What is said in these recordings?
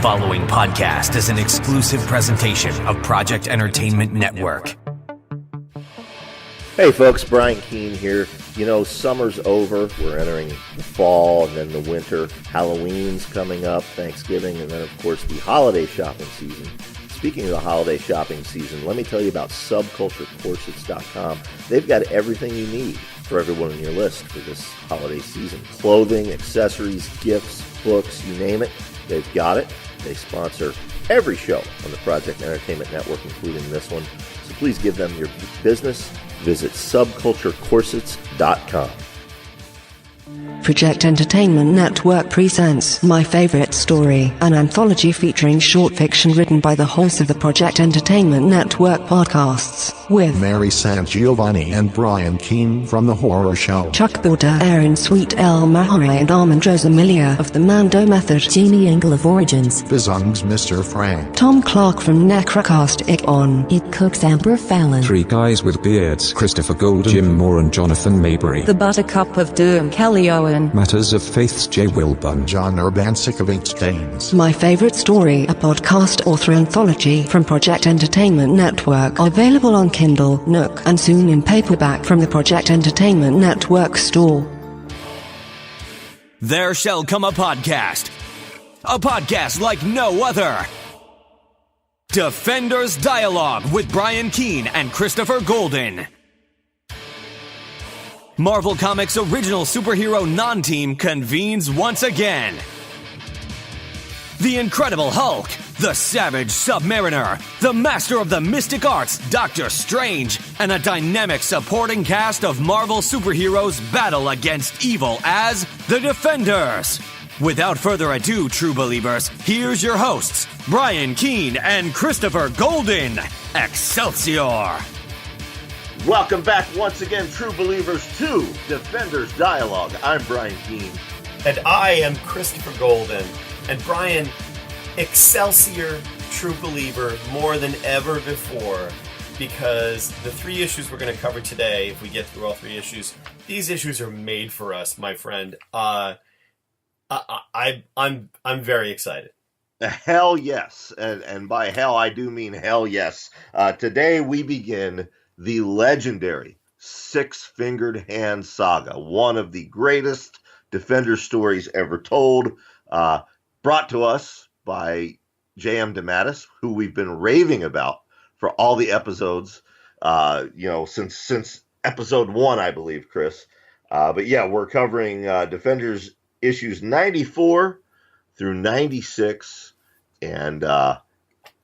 following podcast is an exclusive presentation of Project Entertainment Network. Hey folks, Brian Keene here. You know, summer's over. We're entering the fall and then the winter. Halloween's coming up, Thanksgiving, and then of course the holiday shopping season. Speaking of the holiday shopping season, let me tell you about subculturecorsets.com. They've got everything you need for everyone on your list for this holiday season. Clothing, accessories, gifts, books, you name it, they've got it. They sponsor every show on the Project Entertainment Network, including this one. So please give them your business. Visit subculturecorsets.com. Project Entertainment Network presents My Favorite Story, an anthology featuring short fiction written by the hosts of the Project Entertainment Network podcasts, with Mary San Giovanni and Brian Keene from The Horror Show, Chuck Border, Aaron Sweet, El Mahore, and Armand Rosamilia of the Mando Method, Jeannie Engel of Origins, Bizung's Mr. Frank, Tom Clark from Necrocast, It On, It Cooks, Amber Fallon, Three Guys with Beards, Christopher Golden, Jim Moore and Jonathan Maybury, The Buttercup of Doom, Kelly Owen, Matters of Faith's Jay Wilburn, John Urbansic of Eight Stains. My Favorite Story, a podcast author anthology from Project Entertainment Network, available on Kindle, Nook, and soon in paperback from the Project Entertainment Network store. There shall come a podcast like no other. Defenders Dialogue with Brian Keene and Christopher Golden. Marvel Comics' original superhero non-team convenes once again. The Incredible Hulk, the Savage Submariner, the Master of the Mystic Arts, Doctor Strange, and a dynamic supporting cast of Marvel superheroes battle against evil as the Defenders. Without further ado, true believers, here's your hosts, Brian Keene and Christopher Golden. Excelsior! Welcome back once again, true believers, to Defenders Dialogue. I'm Brian Keene. And I am Christopher Golden. And Brian, Excelsior, true believer, more than ever before, because the three issues we're going to cover today, if we get through all three issues, these issues are made for us, my friend. I'm very excited. Hell yes. And by hell, I do mean hell yes. Today we begin the legendary Six-Fingered Hand saga, one of the greatest Defender stories ever told, brought to us by J.M. DeMatteis, who we've been raving about for all the episodes, since episode 1, I believe, Chris. But yeah, we're covering Defenders issues 94 through 96, and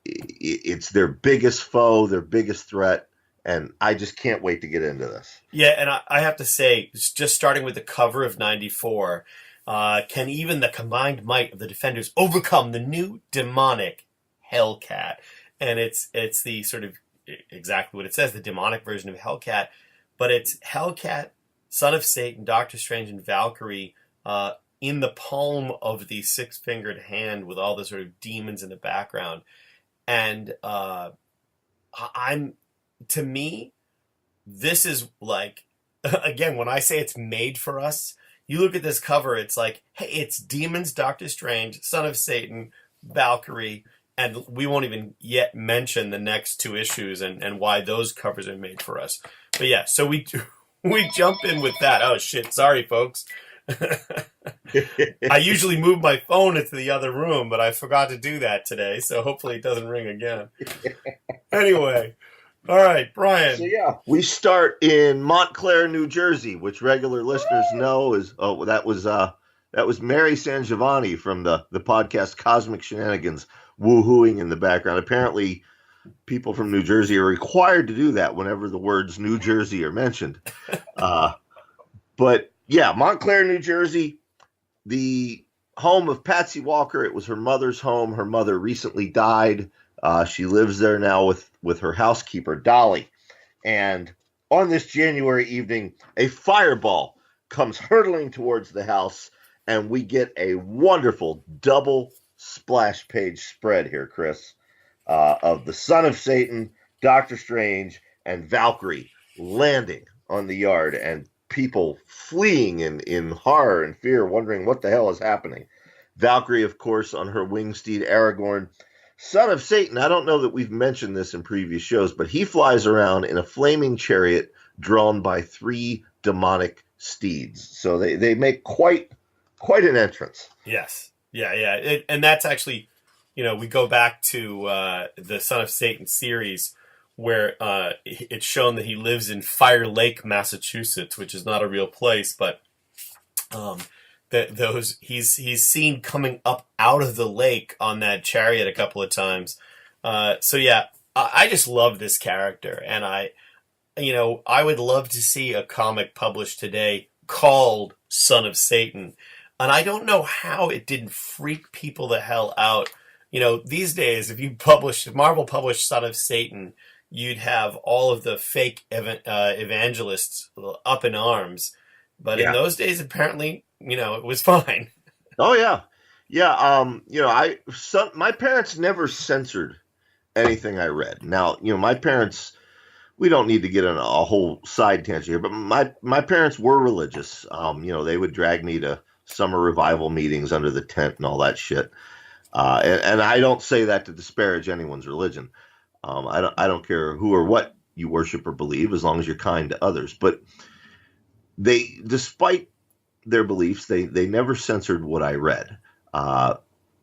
it's their biggest foe, their biggest threat. And I just can't wait to get into this. Yeah, and I have to say, just starting with the cover of 94, can even the combined might of the Defenders overcome the new demonic Hellcat? And it's the sort of exactly what it says, the demonic version of Hellcat. But it's Hellcat, Son of Satan, Doctor Strange, and Valkyrie in the palm of the six-fingered hand with all the sort of demons in the background. And to me, this is like, again, when I say it's made for us, you look at this cover, it's like, hey, it's demons, Doctor Strange, Son of Satan, Valkyrie, and we won't even yet mention the next two issues and why those covers are made for us. But yeah, so we jump in with that. Oh shit, sorry folks. I usually move my phone into the other room, but I forgot to do that today, so hopefully it doesn't ring again. Anyway. All right, Brian. So yeah, we start in Montclair, New Jersey, which regular listeners know is that was Mary San Giovanni from the podcast Cosmic Shenanigans woohooing in the background. Apparently, people from New Jersey are required to do that whenever the words New Jersey are mentioned. But yeah, Montclair, New Jersey, the home of Patsy Walker. It was her mother's home. Her mother recently died. She lives there now with her housekeeper, Dolly. And on this January evening, a fireball comes hurtling towards the house, and we get a wonderful double splash page spread here, Chris, of the Son of Satan, Doctor Strange, and Valkyrie landing on the yard, and people fleeing in horror and fear, wondering what the hell is happening. Valkyrie, of course, on her winged steed, Aragorn. Son of Satan, I don't know that we've mentioned this in previous shows, but he flies around in a flaming chariot drawn by 3 demonic steeds. So they make quite an entrance. Yes. Yeah. And that's actually, we go back to the Son of Satan series where it's shown that he lives in Fire Lake, Massachusetts, which is not a real place, but he's seen coming up out of the lake on that chariot a couple of times. So yeah, I just love this character, and I would love to see a comic published today called Son of Satan. And I don't know how it didn't freak people the hell out. These days, if Marvel published Son of Satan, you'd have all of the fake evangelists up in arms. But in those days, apparently, it was fine. Oh yeah, yeah. My parents never censored anything I read. Now, my parents. We don't need to get on a whole side tangent here, but my parents were religious. They would drag me to summer revival meetings under the tent and all that shit. And I don't say that to disparage anyone's religion. I don't care who or what you worship or believe, as long as you're kind to others. But despite their beliefs, they never censored what I read.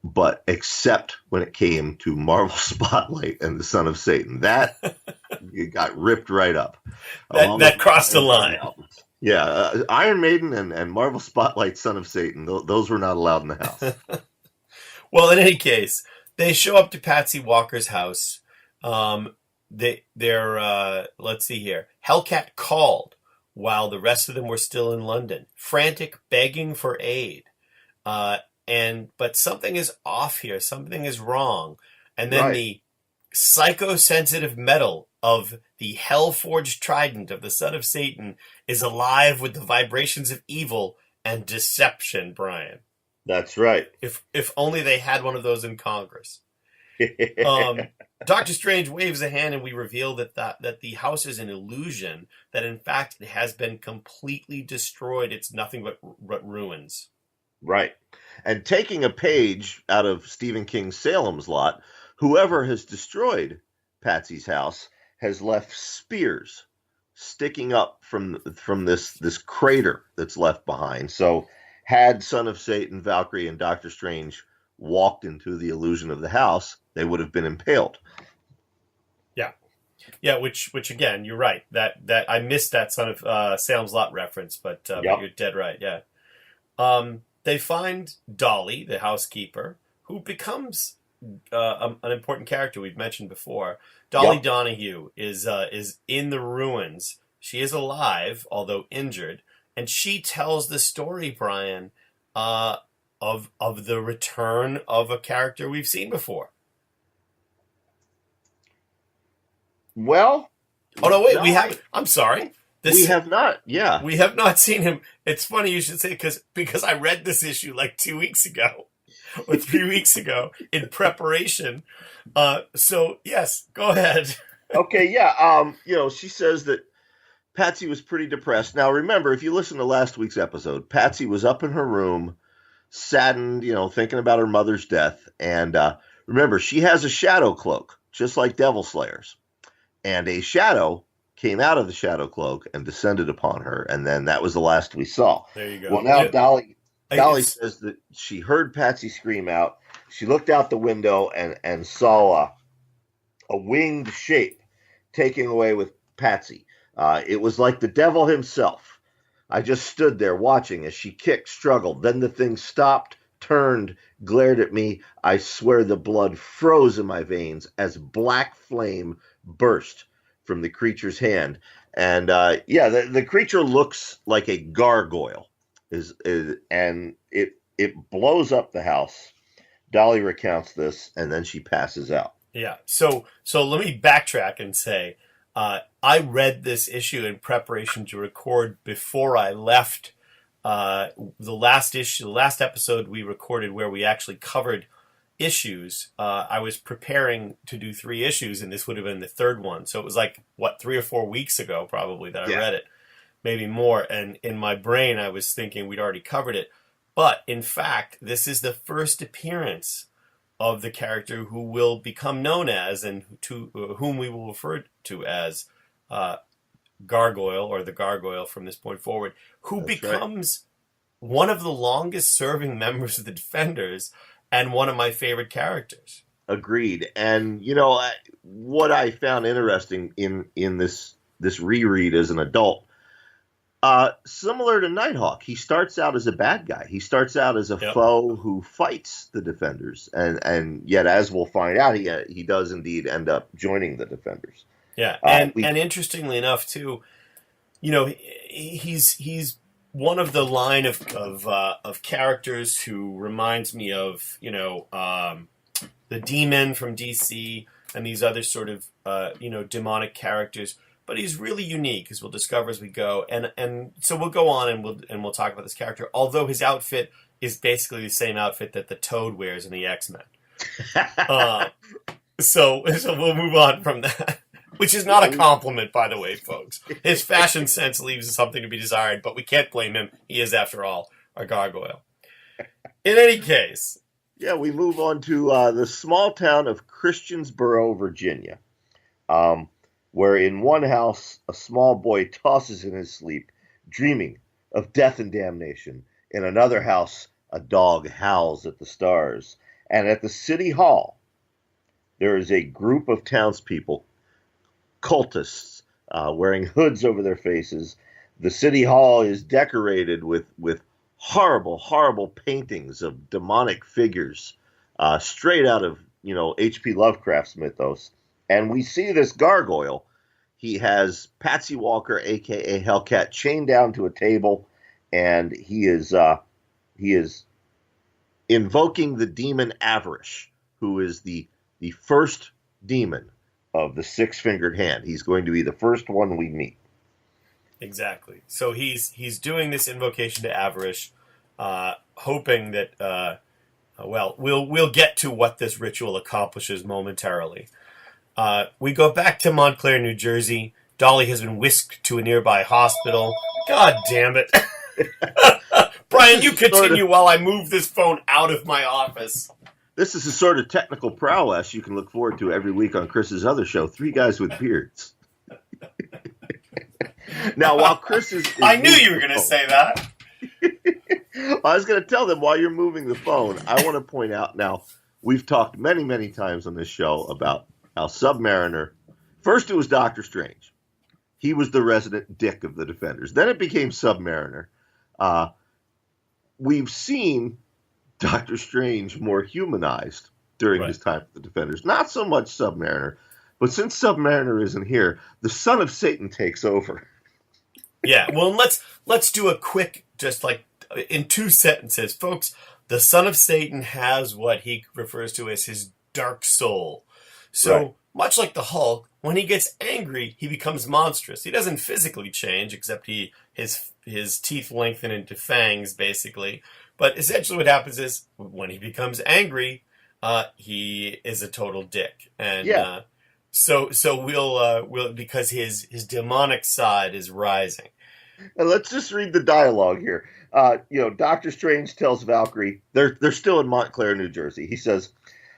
But except when it came to Marvel Spotlight and the Son of Satan, that it got ripped right up. That crossed the line. Yeah, Iron Maiden and Marvel Spotlight, Son of Satan, those were not allowed in the house. Well, in any case, they show up to Patsy Walker's house. They're let's see here. Hellcat called while the rest of them were still in London, frantic, begging for aid. But something is off here. Something is wrong. And then the psychosensitive metal of the hell-forged trident of the Son of Satan is alive with the vibrations of evil and deception, Brian. That's right. If only they had one of those in Congress. Doctor Strange waves a hand and we reveal that the house is an illusion, that in fact it has been completely destroyed. It's nothing but ruins. Right. And taking a page out of Stephen King's Salem's Lot, whoever has destroyed Patsy's house has left spears sticking up from this crater that's left behind. So had Son of Satan, Valkyrie, and Doctor Strange walked into the illusion of the house, they would have been impaled. Yeah, which again, you're right. That I missed that Son of Salem's Lot reference, but you're dead right. Yeah. They find Dolly, the housekeeper, who becomes an important character we've mentioned before. Dolly Donahue is in the ruins. She is alive, although injured, and she tells the story, Brian, of the return of a character we've seen before. Well, oh no, wait, we have. I'm sorry. We have not. Yeah, we have not seen him. It's funny you should say because I read this issue like 2 weeks ago or 3 weeks ago in preparation. So yes, go ahead. Okay, yeah. She says that Patsy was pretty depressed. Now, remember, if you listen to last week's episode, Patsy was up in her room, saddened, thinking about her mother's death. And remember, she has a shadow cloak, just like Devil Slayer's. And a shadow came out of the shadow cloak and descended upon her. And then that was the last we saw. There you go. Well, now Dolly says that she heard Patsy scream out. She looked out the window and saw a winged shape taking away with Patsy. It was like the devil himself. I just stood there watching as she kicked, struggled. Then the thing stopped, turned, glared at me. I swear the blood froze in my veins as black flame burst from the creature's hand. And the creature looks like a gargoyle, and it blows up the house. Dolly recounts this, and then she passes out. Yeah. So let me backtrack and say, I read this issue in preparation to record before I left the last episode we recorded where we actually covered issues. I was preparing to do 3 issues, and this would have been the 3rd one. So it was like, 3 or 4 weeks ago probably that I read it, maybe more. And in my brain, I was thinking we'd already covered it. But in fact, this is the first appearance of the character who will become known as, and to whom we will refer to as, Gargoyle, or the Gargoyle from this point forward, who That's becomes one of the longest serving members of the Defenders and one of my favorite characters. Agreed. And, what I found interesting in this reread as an adult, similar to Nighthawk, he starts out as a bad guy. He starts out as a foe who fights the Defenders. And yet, as we'll find out, he does indeed end up joining the Defenders. Yeah, and interestingly enough, too, he's one of the line of characters who reminds me of, the Demon from DC and these other sort of, demonic characters. But he's really unique, as we'll discover as we go. And so we'll go on and we'll talk about this character, although his outfit is basically the same outfit that the Toad wears in the X-Men. So we'll move on from that. Which is not a compliment, by the way, folks. His fashion sense leaves something to be desired, but we can't blame him. He is, after all, a gargoyle. In any case. Yeah, we move on to the small town of Christiansboro, Virginia, where in one house, a small boy tosses in his sleep, dreaming of death and damnation. In another house, a dog howls at the stars. And at the city hall, there is a group of townspeople, cultists, wearing hoods over their faces. The city hall is decorated with horrible, horrible paintings of demonic figures, straight out of, H.P. Lovecraft's mythos. And we see this gargoyle. He has Patsy Walker, a.k.a. Hellcat, chained down to a table, and he is invoking the demon Avarice, who is the first demon of the six-fingered hand. He's going to be the first one we meet. Exactly. So he's doing this invocation to Avarice, hoping that we'll get to what this ritual accomplishes momentarily. We go back to Montclair, New Jersey. Dolly has been whisked to a nearby hospital. God damn it. Brian, you continue while I move this phone out of my office. This is the sort of technical prowess you can look forward to every week on Chris's other show, Three Guys with Beards. Now, while Chris is I knew you were going to say that. I was going to tell them while you're moving the phone, I want to point out now, we've talked many, many times on this show about how Submariner, first it was Doctor Strange. He was the resident dick of the Defenders. Then it became Submariner. We've seen Doctor Strange more humanized during his time with the Defenders. Not so much Submariner, but since Submariner isn't here, the son of Satan takes over. Yeah, well, let's do a quick, just like in 2 sentences, folks. The son of Satan has what he refers to as his dark soul. So much like the Hulk, when he gets angry, he becomes monstrous. He doesn't physically change, except his teeth lengthen into fangs, basically. But essentially what happens is, when he becomes angry, he is a total dick. And so we'll because his demonic side is rising. And let's just read the dialogue here. Doctor Strange tells Valkyrie, they're still in Montclair, New Jersey. He says,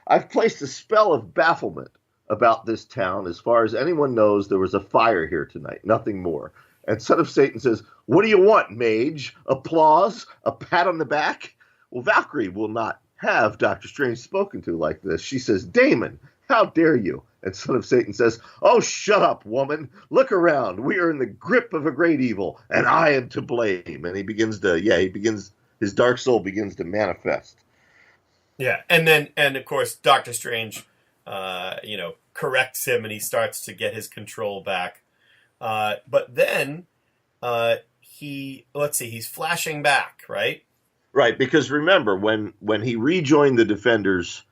"I've placed a spell of bafflement about this town. As far as anyone knows, there was a fire here tonight, nothing more." And Son of Satan says, "What do you want, mage? Applause? A pat on the back?" Well, Valkyrie will not have Doctor Strange spoken to like this. She says, "Damon, how dare you?" And Son of Satan says, "Oh, shut up, woman. Look around. We are in the grip of a great evil, and I am to blame." And his dark soul begins to manifest. Yeah, and of course, Doctor Strange, corrects him, and he starts to get his control back. But then he's flashing back, right? Right, because remember, when he rejoined the Defenders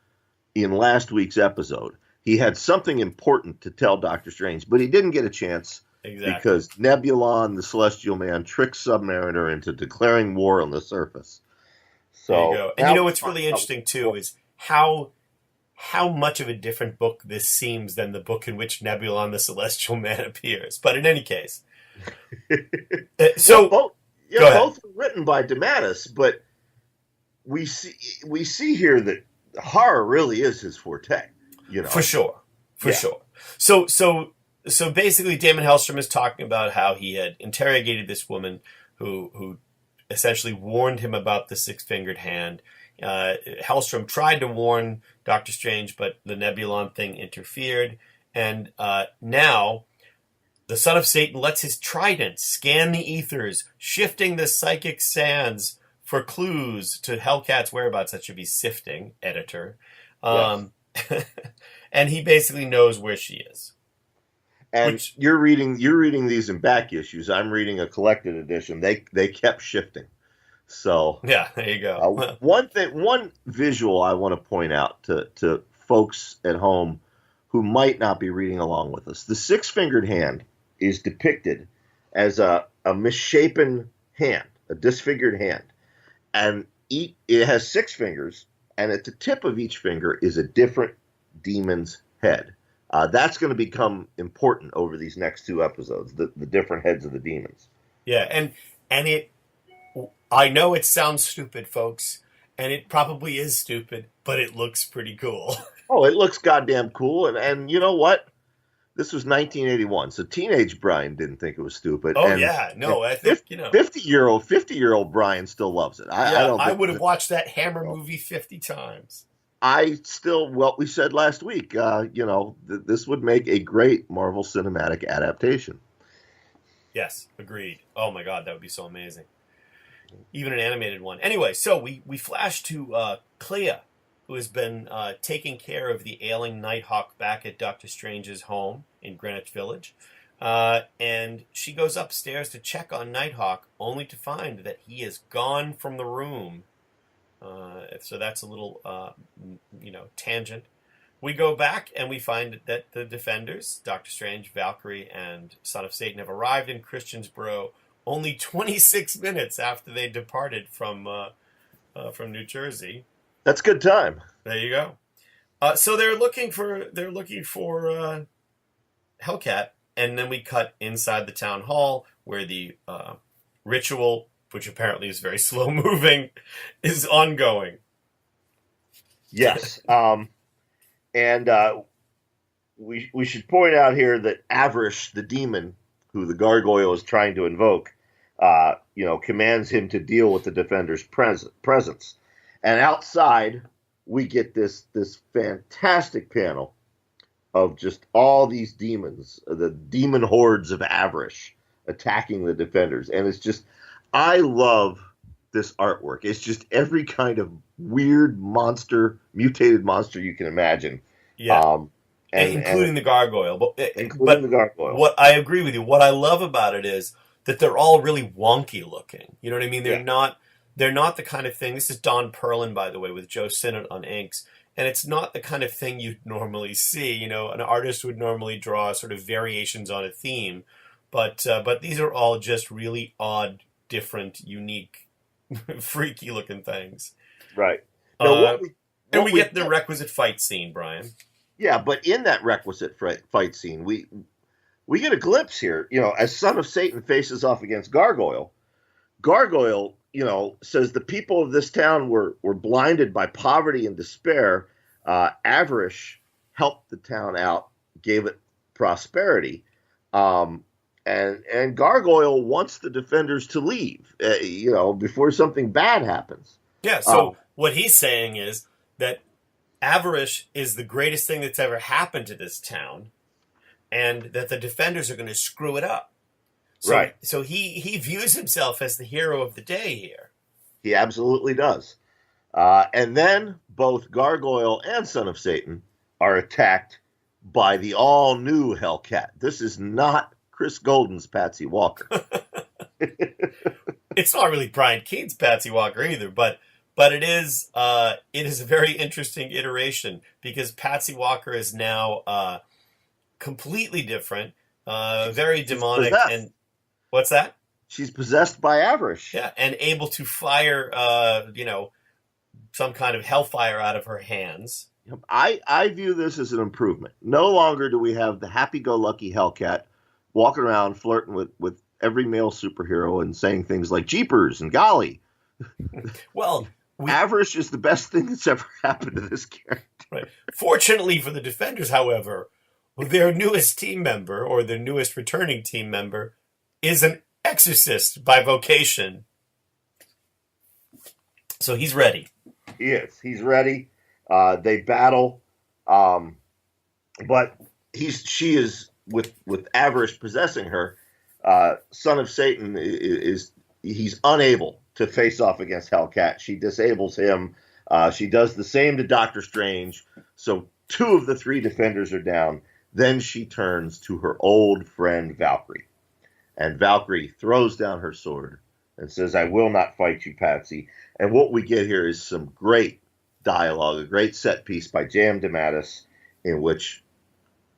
in last week's episode, he had something important to tell Doctor Strange, but he didn't get a chance because Nebulon, the Celestial Man, tricked Submariner into declaring war on the surface. So, there you go. And what's really interesting, too, is how much of a different book this seems than the book in which Nebulon, the Celestial Man, appears. But in any case. Both are written by DeMatteis, but we see here that horror really is his forte. For sure. So basically, Damon Hellstrom is talking about how he had interrogated this woman who essentially warned him about the six-fingered hand. Hellstrom tried to warn Doctor Strange, but the Nebulon thing interfered. And now the son of Satan lets his trident scan the ethers, shifting the psychic sands for clues to Hellcat's whereabouts. That should be sifting, editor. Yes. And he basically knows where she is. And you're reading these in back issues. I'm reading a collected edition. They kept shifting. So yeah, there you go. One visual I want to point out to folks at home who might not be reading along with us. The six-fingered hand is depicted as a misshapen hand, a disfigured hand, and it has six fingers, and at the tip of each finger is a different demon's head. That's going to become important over these next two episodes, the different heads of the demons. Yeah, and I know it sounds stupid, folks, and it probably is stupid, but it looks pretty cool. Oh, it looks goddamn cool, and you know what? This was 1981, so teenage Brian didn't think it was stupid. Oh, and, yeah, no, I think, 50-year-old Brian still loves it. I would have watched that Hammer movie 50 times. What we said last week, this would make a great Marvel Cinematic adaptation. Yes, agreed. Oh my God, that would be so amazing. Even an animated one. Anyway, so we flash to Clea, who has been taking care of the ailing Nighthawk back at Doctor Strange's home in Greenwich Village. And she goes upstairs to check on Nighthawk, only to find that he is gone from the room. So that's a little, tangent. We go back and we find that the Defenders, Doctor Strange, Valkyrie, and Son of Satan, have arrived in Christiansboro only 26 minutes after they departed from New Jersey. That's good time. There you go. So they're looking for Hellcat, and then we cut inside the town hall where the ritual, which apparently is very slow moving, is ongoing. Yes. And we should point out here that Avarish, the demon who the Gargoyle is trying to invoke, commands him to deal with the Defender's presence. And outside, we get this fantastic panel of just all these demons, the demon hordes of Avarish attacking the Defenders. And it's just, I love this artwork. It's just every kind of weird monster, mutated monster you can imagine. Yeah. Including the Gargoyle. Including the Gargoyle. What I agree with you. What I love about it is that they're all really wonky looking. You know what I mean? They're not the kind of thing. This is Don Perlin, by the way, with Joe Sinnott on inks. And it's not the kind of thing you'd normally see. An artist would normally draw sort of variations on a theme. But these are all just really odd, different, unique, freaky looking things. Right. Now, we get the requisite fight scene, Brian. Yeah, but in that requisite fight scene, we get a glimpse here. As Son of Satan faces off against Gargoyle, says the people of this town were blinded by poverty and despair. Avarish helped the town out, gave it prosperity. And Gargoyle wants the Defenders to leave, before something bad happens. Yeah, so what he's saying is that Avarish is the greatest thing that's ever happened to this town, and that the Defenders are going to screw it up. So, right. So he views himself as the hero of the day here. He absolutely does. And then both Gargoyle and Son of Satan are attacked by the all-new Hellcat. This is not Chris Golden's Patsy Walker. It's not really Brian Keene's Patsy Walker either, but it is a very interesting iteration because Patsy Walker is now completely different, very demonic, and what's that? She's possessed by Avarish. Yeah, and able to fire, some kind of hellfire out of her hands. I view this as an improvement. No longer do we have the happy-go-lucky Hellcat walking around flirting with every male superhero and saying things like "jeepers" and "golly." Well, Avarice is the best thing that's ever happened to this character. Right. Fortunately for the Defenders, however, their newest team member, or their newest returning team member, is an exorcist by vocation. So he's ready. He is. He's ready. They battle, but she is with Avarice possessing her. Son of Satan he's unable to face off against Hellcat. She disables him. She does the same to Doctor Strange. So 2 of the 3 Defenders are down. Then she turns to her old friend Valkyrie. And Valkyrie throws down her sword and says, "I will not fight you, Patsy." And what we get here is some great dialogue, a great set piece by J.M. DeMatteis, in which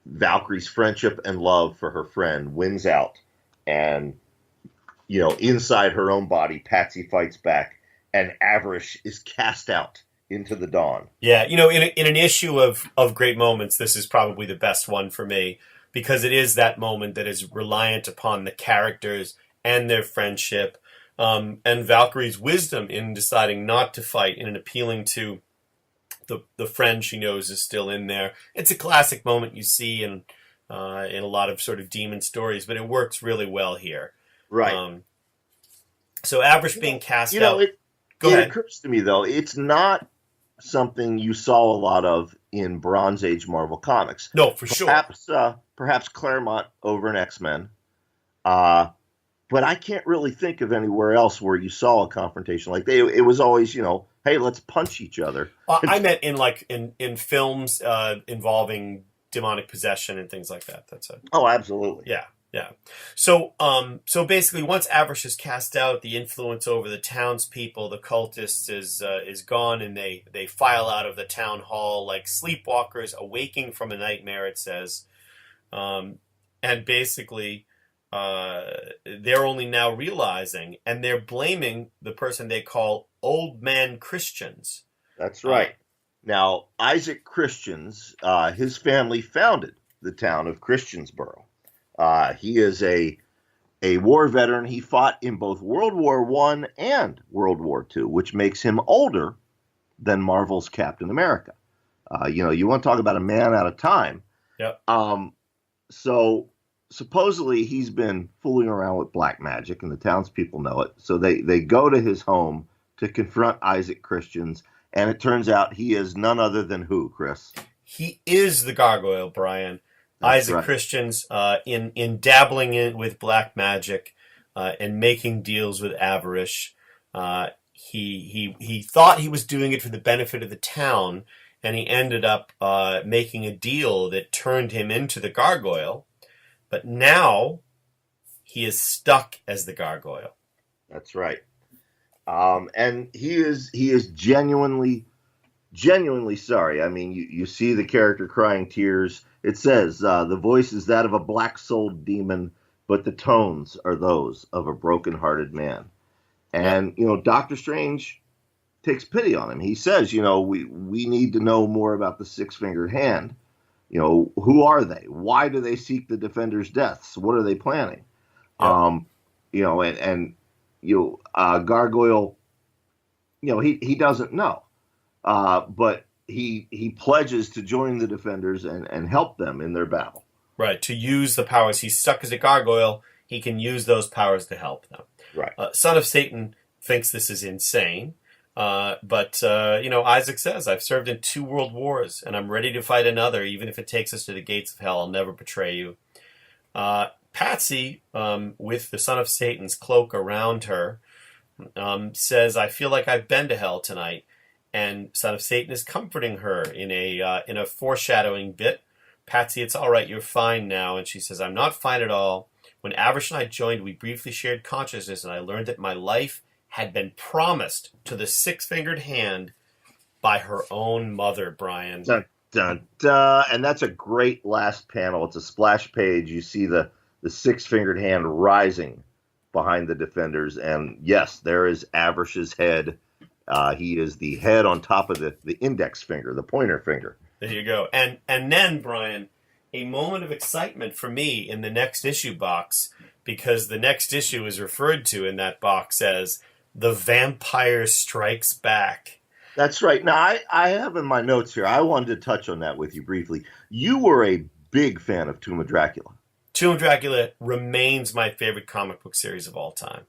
Valkyrie's friendship and love for her friend wins out. And, inside her own body, Patsy fights back, and Avarice is cast out into the dawn. Yeah, in an issue of great moments, this is probably the best one for me, because it is that moment that is reliant upon the characters and their friendship, and Valkyrie's wisdom in deciding not to fight and in appealing to the friend she knows is still in there. It's a classic moment you see in a lot of sort of demon stories, but it works really well here. Right. So Avarice being cast out. It occurs to me, though, it's not something you saw a lot of in Bronze Age Marvel Comics. No, for sure. Perhaps Claremont over in X-Men. But I can't really think of anywhere else where you saw a confrontation like it was always, hey, let's punch each other. I meant in films involving demonic possession and things like that. That's it. Oh, absolutely. Yeah. So basically, once Avarice is cast out, the influence over the townspeople, the cultists, is gone, and they file out of the town hall like sleepwalkers awaking from a nightmare. It says, and basically, they're only now realizing, and they're blaming the person they call Old Man Christians. That's right. Now, Isaac Christians, his family founded the town of Christiansboro. He is a war veteran. He fought in both World War I and World War II, which makes him older than Marvel's Captain America. You want to talk about a man out of time. Yep. So supposedly he's been fooling around with black magic, and the townspeople know it. So they go to his home to confront Isaac Christians, and it turns out he is none other than who, Chris? He is the Gargoyle, Brian. That's Isaac right. Christians, in dabbling in with black magic and making deals with Avarice. He thought he was doing it for the benefit of the town, and he ended up making a deal that turned him into the Gargoyle. But now he is stuck as the Gargoyle. That's right. And he is genuinely sorry. I mean, you see the character crying tears. It says, the voice is that of a black-souled demon, but the tones are those of a broken-hearted man. And, Doctor Strange takes pity on him. He says, we need to know more about the six-fingered hand. Who are they? Why do they seek the Defenders' deaths? What are they planning? Yeah. Gargoyle, he doesn't know. But he pledges to join the Defenders and help them in their battle. Right, to use the powers. He's stuck as a Gargoyle. He can use those powers to help them. Right. Son of Satan thinks this is insane. But Isaac says, I've served in 2 world wars, and I'm ready to fight another, even if it takes us to the gates of hell. I'll never betray you. Patsy, with the Son of Satan's cloak around her, says, I feel like I've been to hell tonight. And Son of Satan is comforting her in a foreshadowing bit. Patsy, it's all right, you're fine now. And she says, I'm not fine at all. When Avarice and I joined, we briefly shared consciousness, and I learned that my life had been promised to the six-fingered hand by her own mother, Brian. Dun, dun, dun. And that's a great last panel. It's a splash page. You see the six-fingered hand rising behind the Defenders. And yes, there is Avarice's head. He is the head on top of the index finger, the pointer finger. There you go. And then, Brian, a moment of excitement for me in the next issue box, because the next issue is referred to in that box as The Vampire Strikes Back. That's right. Now, I have in my notes here, I wanted to touch on that with you briefly. You were a big fan of Tomb of Dracula. Tomb of Dracula remains my favorite comic book series of all time.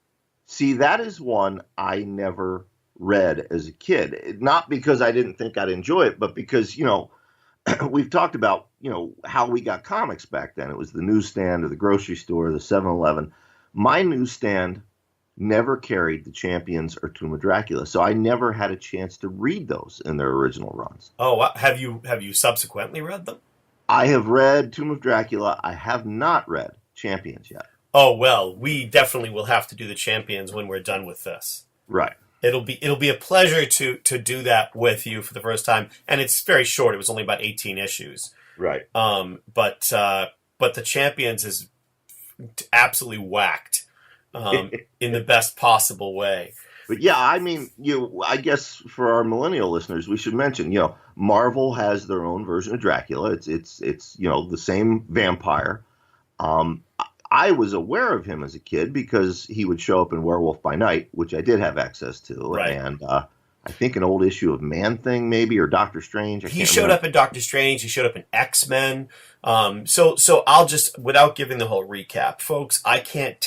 See, that is one I never read as a kid. Not because I didn't think I'd enjoy it, but because, we've talked about, how we got comics back then. It was the newsstand or the grocery store, the 7-Eleven. My newsstand never carried the Champions or Tomb of Dracula, so I never had a chance to read those in their original runs. Oh, wow. Have you subsequently read them? I have read Tomb of Dracula. I have not read Champions yet. Oh, well, we definitely will have to do the Champions when we're done with this. Right. It'll be a pleasure to do that with you for the first time, and it's very short. It was only about 18 issues. Right. But the Champions is absolutely whacked in the best possible way. But yeah, I mean, I guess for our millennial listeners, we should mention, Marvel has their own version of Dracula. It's the same vampire. I was aware of him as a kid because he would show up in Werewolf by Night, which I did have access to. Right. And I think an old issue of Man-Thing maybe, or Doctor Strange. He showed up in Doctor Strange. He showed up in X-Men. So I'll just, without giving the whole recap, folks, I can't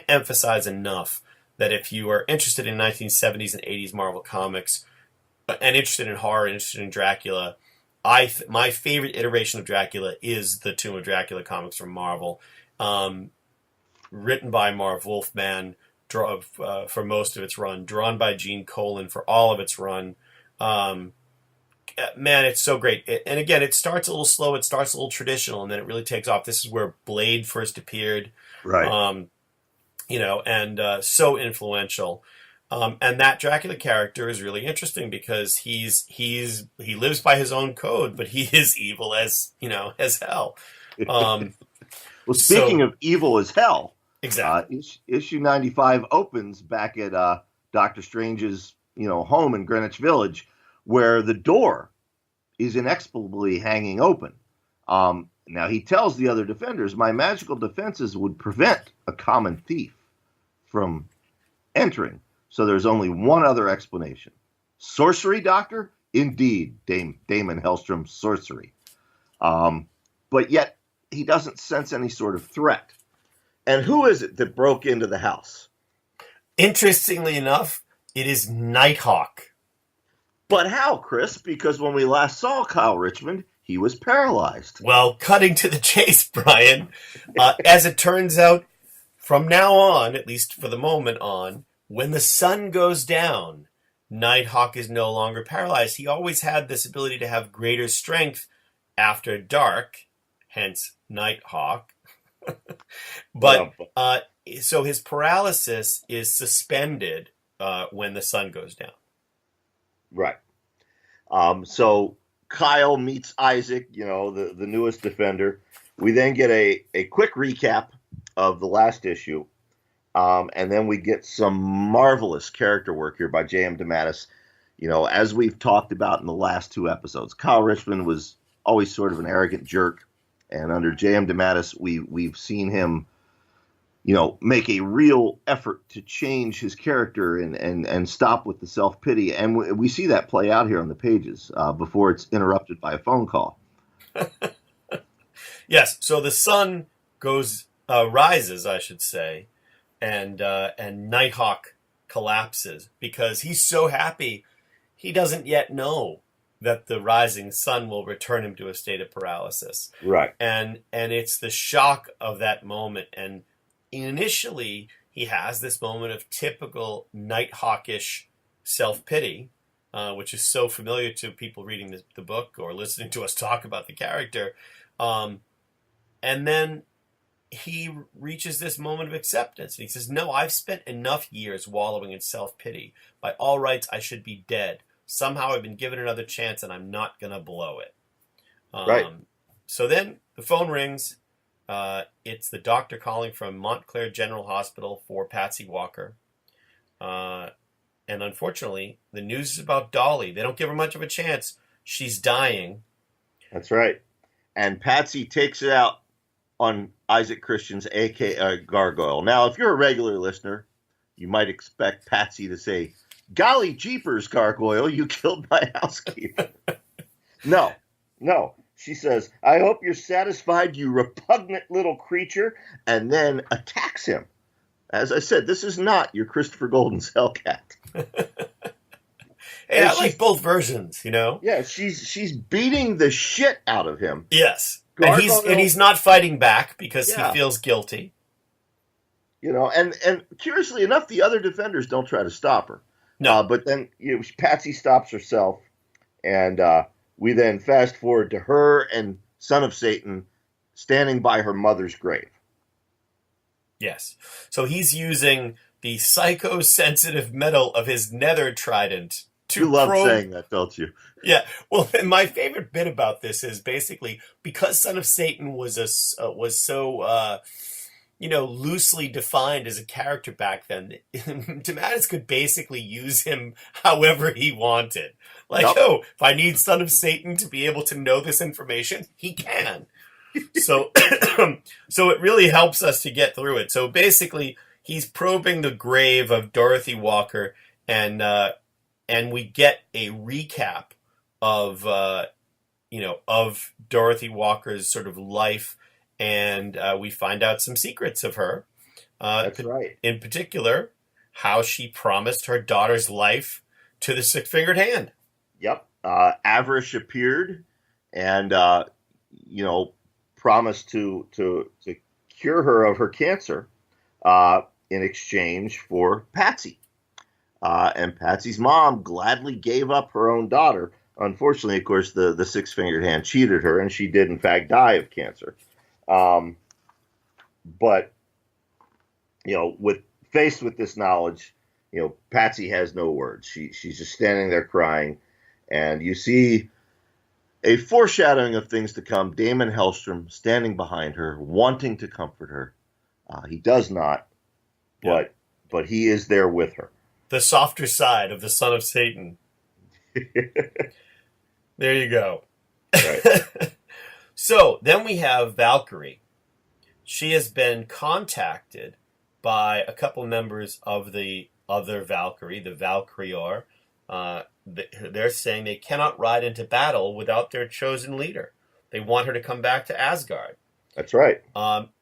emphasize enough that if you are interested in 1970s and 80s Marvel comics and interested in horror, interested in Dracula, my favorite iteration of Dracula is the Tomb of Dracula comics from Marvel, written by Marv Wolfman for most of its run, drawn by Gene Colan for all of its run. Man, it's so great. And again, it starts a little slow, it starts a little traditional, and then it really takes off. This is where Blade first appeared. Right. So influential. And that Dracula character is really interesting because he lives by his own code, but he is evil as hell. Well, speaking of evil as hell, exactly. Issue 95 opens back at Doctor Strange's home in Greenwich Village, where the door is inexplicably hanging open. Now he tells the other defenders, "My magical defenses would prevent a common thief from entering. So there's only one other explanation. Sorcery, Doctor? Indeed, Damon Hellstrom's sorcery. But yet he doesn't sense any sort of threat. And who is it that broke into the house? Interestingly enough, it is Nighthawk. But how, Chris? Because when we last saw Kyle Richmond, he was paralyzed. Well, cutting to the chase, Brian, as it turns out, from now on, at least for the moment on, when the sun goes down, Nighthawk is no longer paralyzed. He always had this ability to have greater strength after dark, hence Nighthawk. But so his paralysis is suspended when the sun goes down. Right. So Kyle meets Isaac, the newest defender. We then get a quick recap of the last issue. And then we get some marvelous character work here by J.M. DeMatteis. As we've talked about in the last two episodes, Kyle Richmond was always sort of an arrogant jerk. And under J.M. DeMatteis, we've seen him, make a real effort to change his character and stop with the self-pity. And we see that play out here on the pages before it's interrupted by a phone call. Yes, so the sun rises, I should say, and Nighthawk collapses because he's so happy he doesn't yet know that the rising sun will return him to a state of paralysis. Right. And it's the shock of that moment. And initially, he has this moment of typical Nighthawkish self-pity, which is so familiar to people reading the book or listening to us talk about the character. And then he reaches this moment of acceptance. And he says, no, I've spent enough years wallowing in self-pity. By all rights, I should be dead. Somehow I've been given another chance, and I'm not going to blow it. Right. So then the phone rings. It's the doctor calling from Montclair General Hospital for Patsy Walker. And unfortunately, the news is about Dolly. They don't give her much of a chance. She's dying. That's right. And Patsy takes it out on Isaac Christian's a.k.a. Gargoyle. Now, if you're a regular listener, you might expect Patsy to say, "Golly jeepers, Gargoyle, you killed my housekeeper." No. She says, "I hope you're satisfied, you repugnant little creature," and then attacks him. As I said, this is not your Christopher Golden's Hellcat. Hey, I like both versions, you know? Yeah, she's beating the shit out of him. Yes. And he's not fighting back because he feels guilty. You know, and curiously enough, the other defenders don't try to stop her. No. But then Patsy stops herself, and we then fast forward to her and Son of Satan standing by her mother's grave. Yes. So he's using the psychosensitive metal of his nether trident to You love saying that, don't you? Yeah. Well, and my favorite bit about this is basically because Son of Satan was so loosely defined as a character back then, DeMatteis could basically use him however he wanted. Like, if I need Son of Satan to be able to know this information, he can. So it really helps us to get through it. So basically, he's probing the grave of Dorothy Walker, and we get a recap of Dorothy Walker's sort of life, and we find out some secrets of her. That's right. In particular, how she promised her daughter's life to the six-fingered hand. Yep. Avarice appeared, and promised to cure her of her cancer in exchange for Patsy. And Patsy's mom gladly gave up her own daughter. Unfortunately, of course, the six-fingered hand cheated her, and she did, in fact, die of cancer. But, faced with this knowledge, Patsy has no words. She's just standing there crying, and you see a foreshadowing of things to come. Damon Hellstrom standing behind her, wanting to comfort her. He does not, but he is there with her. The softer side of the Son of Satan. There you go. Right. So then we have Valkyrie. She has been contacted by a couple members of the other Valkyrie, the Valkyrior. They're saying they cannot ride into battle without their chosen leader. They want her to come back to Asgard. That's right.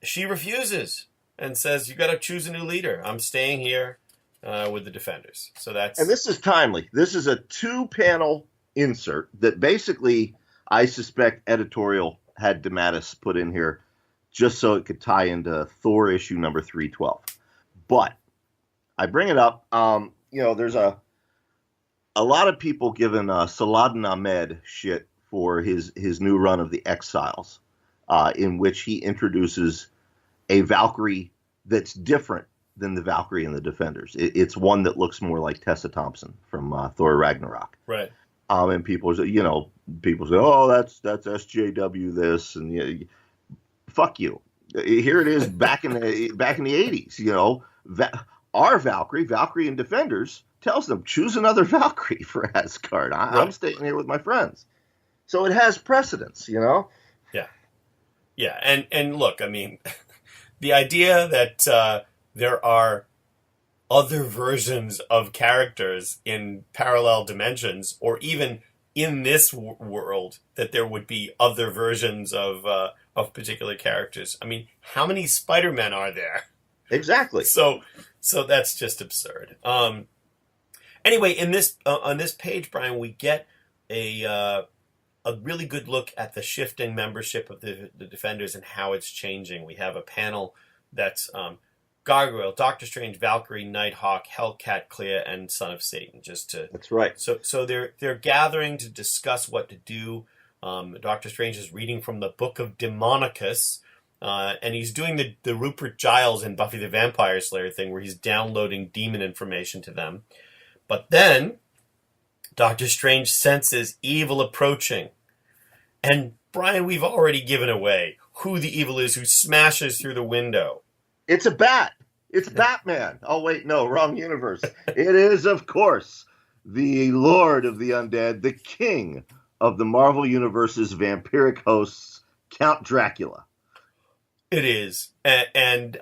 She refuses and says, "You got to choose a new leader. I'm staying here with the Defenders." And this is timely. This is a 2-panel insert that basically, I suspect, editorial had DeMatteis put in here just so it could tie into Thor issue number 312. But I bring it up. There's a lot of people giving Saladin Ahmed shit for his new run of the Exiles, in which he introduces a Valkyrie that's different than the Valkyrie in the Defenders. It's one that looks more like Tessa Thompson from Thor Ragnarok. Right. And people say, "Oh, that's SJW this," and fuck you. Here it is back in the 80s. Our Valkyrie in Defenders tells them, choose another Valkyrie for Asgard. I'm staying here with my friends. So it has precedence, Yeah. Yeah. And look, I mean, the idea that there are other versions of characters in parallel dimensions, or even in this world, that there would be other versions of particular characters. I mean, how many Spider-Men are there? Exactly. So that's just absurd. Anyway, in this on this page, Brian, we get a really good look at the shifting membership of the Defenders and how it's changing. We have a panel that's Gargoyle, Doctor Strange, Valkyrie, Nighthawk, Hellcat, Clea, and Son of Satan. That's right. So they're gathering to discuss what to do. Doctor Strange is reading from the Book of Demonicus, and he's doing the Rupert Giles in Buffy the Vampire Slayer thing, where he's downloading demon information to them. But then Doctor Strange senses evil approaching, and Brian, we've already given away who the evil is who smashes through the window. It's a bat. It's Batman. Oh, wait, no, wrong universe. It is, of course, the Lord of the Undead, the King of the Marvel Universe's vampiric hosts, Count Dracula. It is. And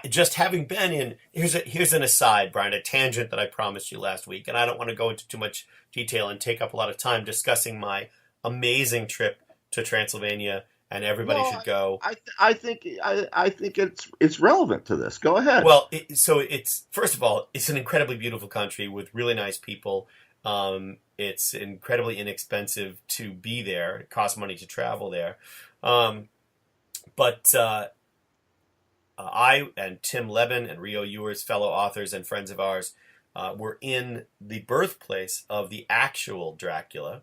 just having been in, here's an aside, Brian, a tangent that I promised you last week, and I don't want to go into too much detail and take up a lot of time discussing my amazing trip to Transylvania, and everybody should go. I think it's relevant to this. Go ahead. Well, it's first of all, it's an incredibly beautiful country with really nice people. It's incredibly inexpensive to be there. It costs money to travel there. But I and Tim Levin and Rio Ewers, fellow authors and friends of ours, were in the birthplace of the actual Dracula,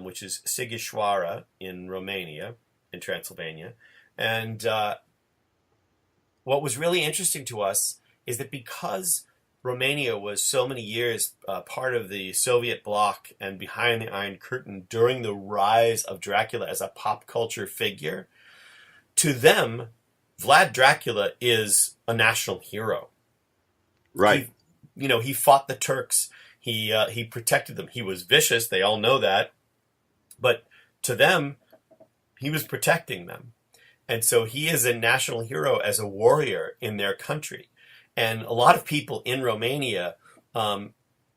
which is Sighișoara in Romania, in Transylvania. And what was really interesting to us is that because Romania was so many years part of the Soviet bloc and behind the Iron Curtain during the rise of Dracula as a pop culture figure, to them, Vlad Dracula is a national hero. Right. He fought the Turks. He protected them. He was vicious. They all know that. But to them, he was protecting them. And so he is a national hero as a warrior in their country. And a lot of people in Romania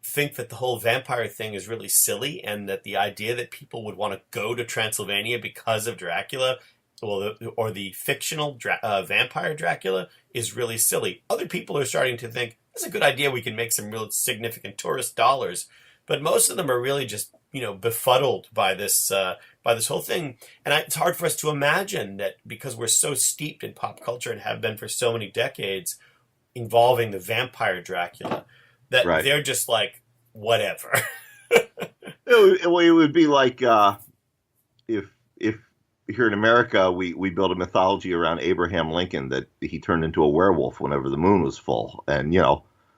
think that the whole vampire thing is really silly, and that the idea that people would want to go to Transylvania because of Dracula, or the fictional vampire Dracula, is really silly. Other people are starting to think, it's a good idea, we can make some real significant tourist dollars. But most of them are really just, befuddled by this whole thing. And it's hard for us to imagine that, because we're so steeped in pop culture and have been for so many decades, involving the vampire Dracula, that they're just like, whatever. It would be like if here in America we built a mythology around Abraham Lincoln that he turned into a werewolf whenever the moon was full, and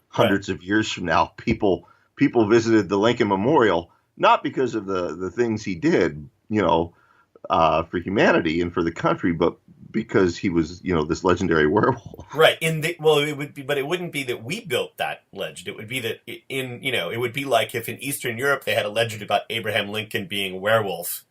hundreds of years from now, people visited the Lincoln Memorial not because of the things he did, for humanity and for the country, but because he was, this legendary werewolf. Right. It wouldn't be that we built that legend. It would be that it would be like if in Eastern Europe they had a legend about Abraham Lincoln being a werewolf,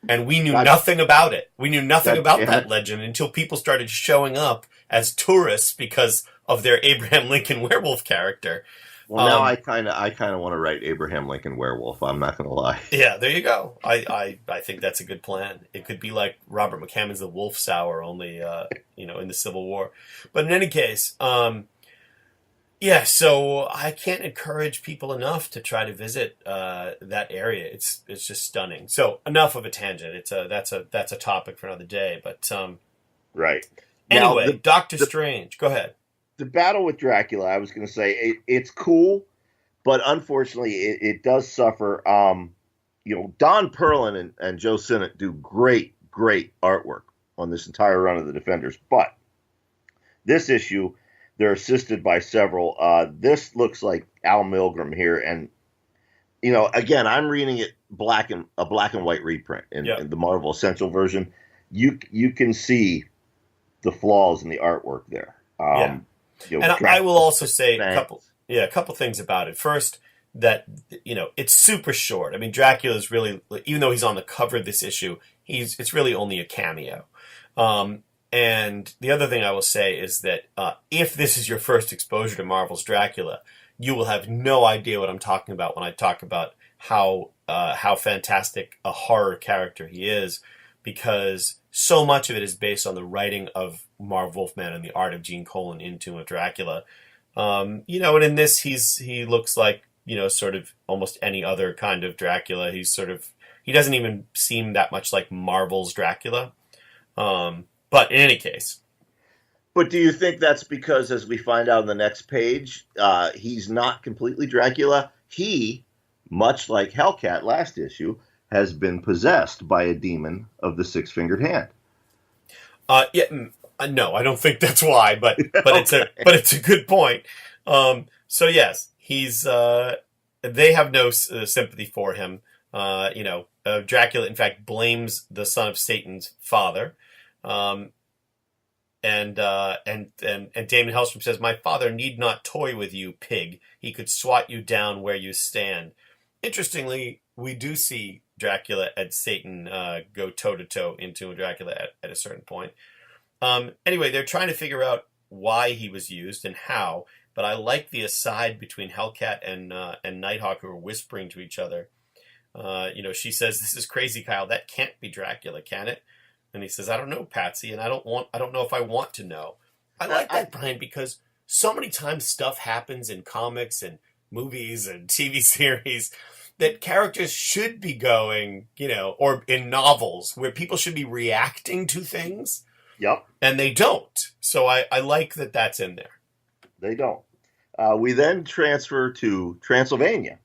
and we knew nothing about it. We knew nothing about that legend until people started showing up as tourists because of their Abraham Lincoln werewolf character. Well, now I kind of want to write Abraham Lincoln werewolf. I'm not going to lie. Yeah, there you go. I think that's a good plan. It could be like Robert McCammon's The Wolf Sour, only in the Civil War. But in any case, so I can't encourage people enough to try to visit that area. It's just stunning. So enough of a tangent. That's a topic for another day. But right. Anyway, Doctor Strange. Go ahead. The battle with Dracula, I was going to say, it's cool, but unfortunately, it does suffer. Don Perlin and Joe Sinnott do great artwork on this entire run of the Defenders, but this issue, they're assisted by several. This looks like Al Milgrom here, and again, I'm reading it a black and white reprint in the Marvel Essential version. You can see the flaws in the artwork there. And I will also say a couple things about it. First, that it's super short. I mean, Dracula is really, even though he's on the cover of this issue, it's really only a cameo. And the other thing I will say is that if this is your first exposure to Marvel's Dracula, you will have no idea what I'm talking about when I talk about how fantastic a horror character he is, because so much of it is based on the writing of Marv Wolfman and the art of Gene Colan in Tomb of Dracula. And in this, he looks like, sort of almost any other kind of Dracula. He doesn't even seem that much like Marvel's Dracula. But in any case. But do you think that's because, as we find out in the next page, he's not completely Dracula? He, much like Hellcat last issue, has been possessed by a demon of the six-fingered hand. No, I don't think that's why, but it's a good point. So yes, he's they have no sympathy for him. Dracula, in fact, blames the son of Satan's father. And Damon Hellstrom says, "My father need not toy with you, pig. He could swat you down where you stand." Interestingly, we do see Dracula and Satan go toe-to-toe into Dracula at a certain point. Anyway, they're trying to figure out why he was used and how, but I like the aside between Hellcat and Nighthawk, who are whispering to each other. She says, "This is crazy, Kyle. That can't be Dracula, can it?" And he says, "I don't know, Patsy, and I don't know if I want to know." I like that, Brian, because so many times stuff happens in comics and movies and TV series that characters should be going, or in novels where people should be reacting to things. Yep. And they don't. So I like that that's in there. They don't. We then transfer to Transylvania.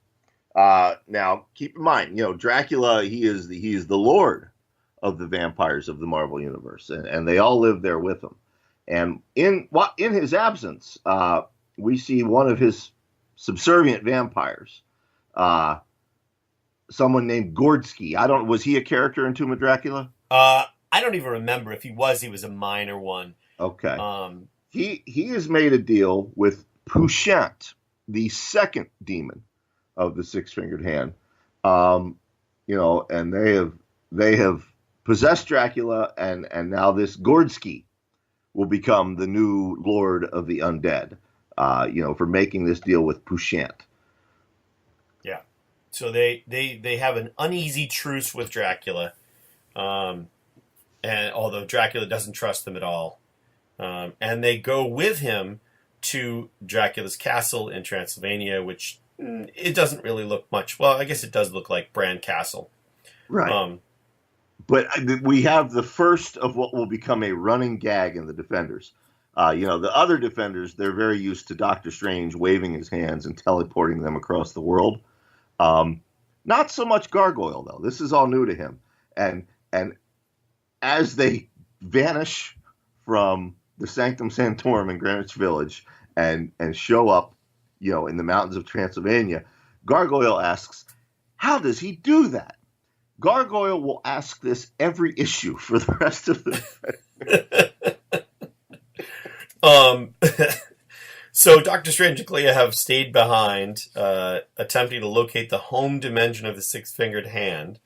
Now, keep in mind, Dracula, he is the lord of the vampires of the Marvel Universe, and they all live there with him. And in his absence, we see one of his subservient vampires, someone named Gordsky. Was he a character in Tomb of Dracula? I don't even remember. If he was a minor one. Okay. He has made a deal with Pouchant, the second demon of the six-fingered hand. And they have possessed Dracula, and now this Gordsky will become the new lord of the undead, for making this deal with Pouchant. Yeah. So they have an uneasy truce with Dracula, and although Dracula doesn't trust them at all, and they go with him to Dracula's castle in Transylvania, which it doesn't really look much. Well, I guess it does look like Bran Castle. Right. But we have the first of what will become a running gag in the Defenders. The other Defenders, they're very used to Doctor Strange waving his hands and teleporting them across the world. Not so much Gargoyle, though. This is all new to him. And as they vanish from the Sanctum Sanctorum in Greenwich Village and show up, in the mountains of Transylvania, Gargoyle asks, how does he do that? Gargoyle will ask this every issue for the rest of the So Doctor Strange and Clea have stayed behind, attempting to locate the home dimension of the six-fingered hand.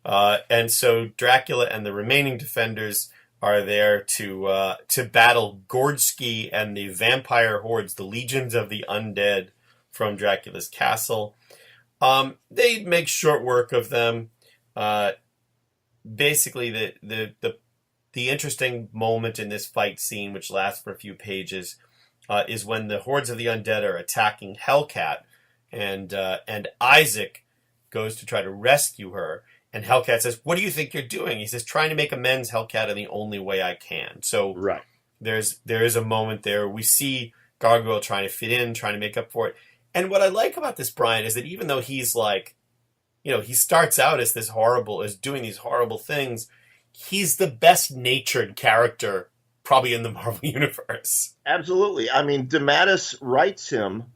And so Dracula and the remaining Defenders are there to battle Gordsky and the vampire hordes, the legions of the undead from Dracula's castle. They make short work of them. Basically, the interesting moment in this fight scene, which lasts for a few pages, is when the hordes of the undead are attacking Hellcat, and Isaac goes to try to rescue her. And Hellcat says, "What do you think you're doing?" He says, "Trying to make amends, Hellcat, in the only way I can." So right. There is a moment there. We see Gargoyle trying to fit in, trying to make up for it. And what I like about this, Brian, is that even though he's like, he starts out as doing these horrible things, he's the best natured character probably in the Marvel Universe. Absolutely. I mean, DeMatteis writes him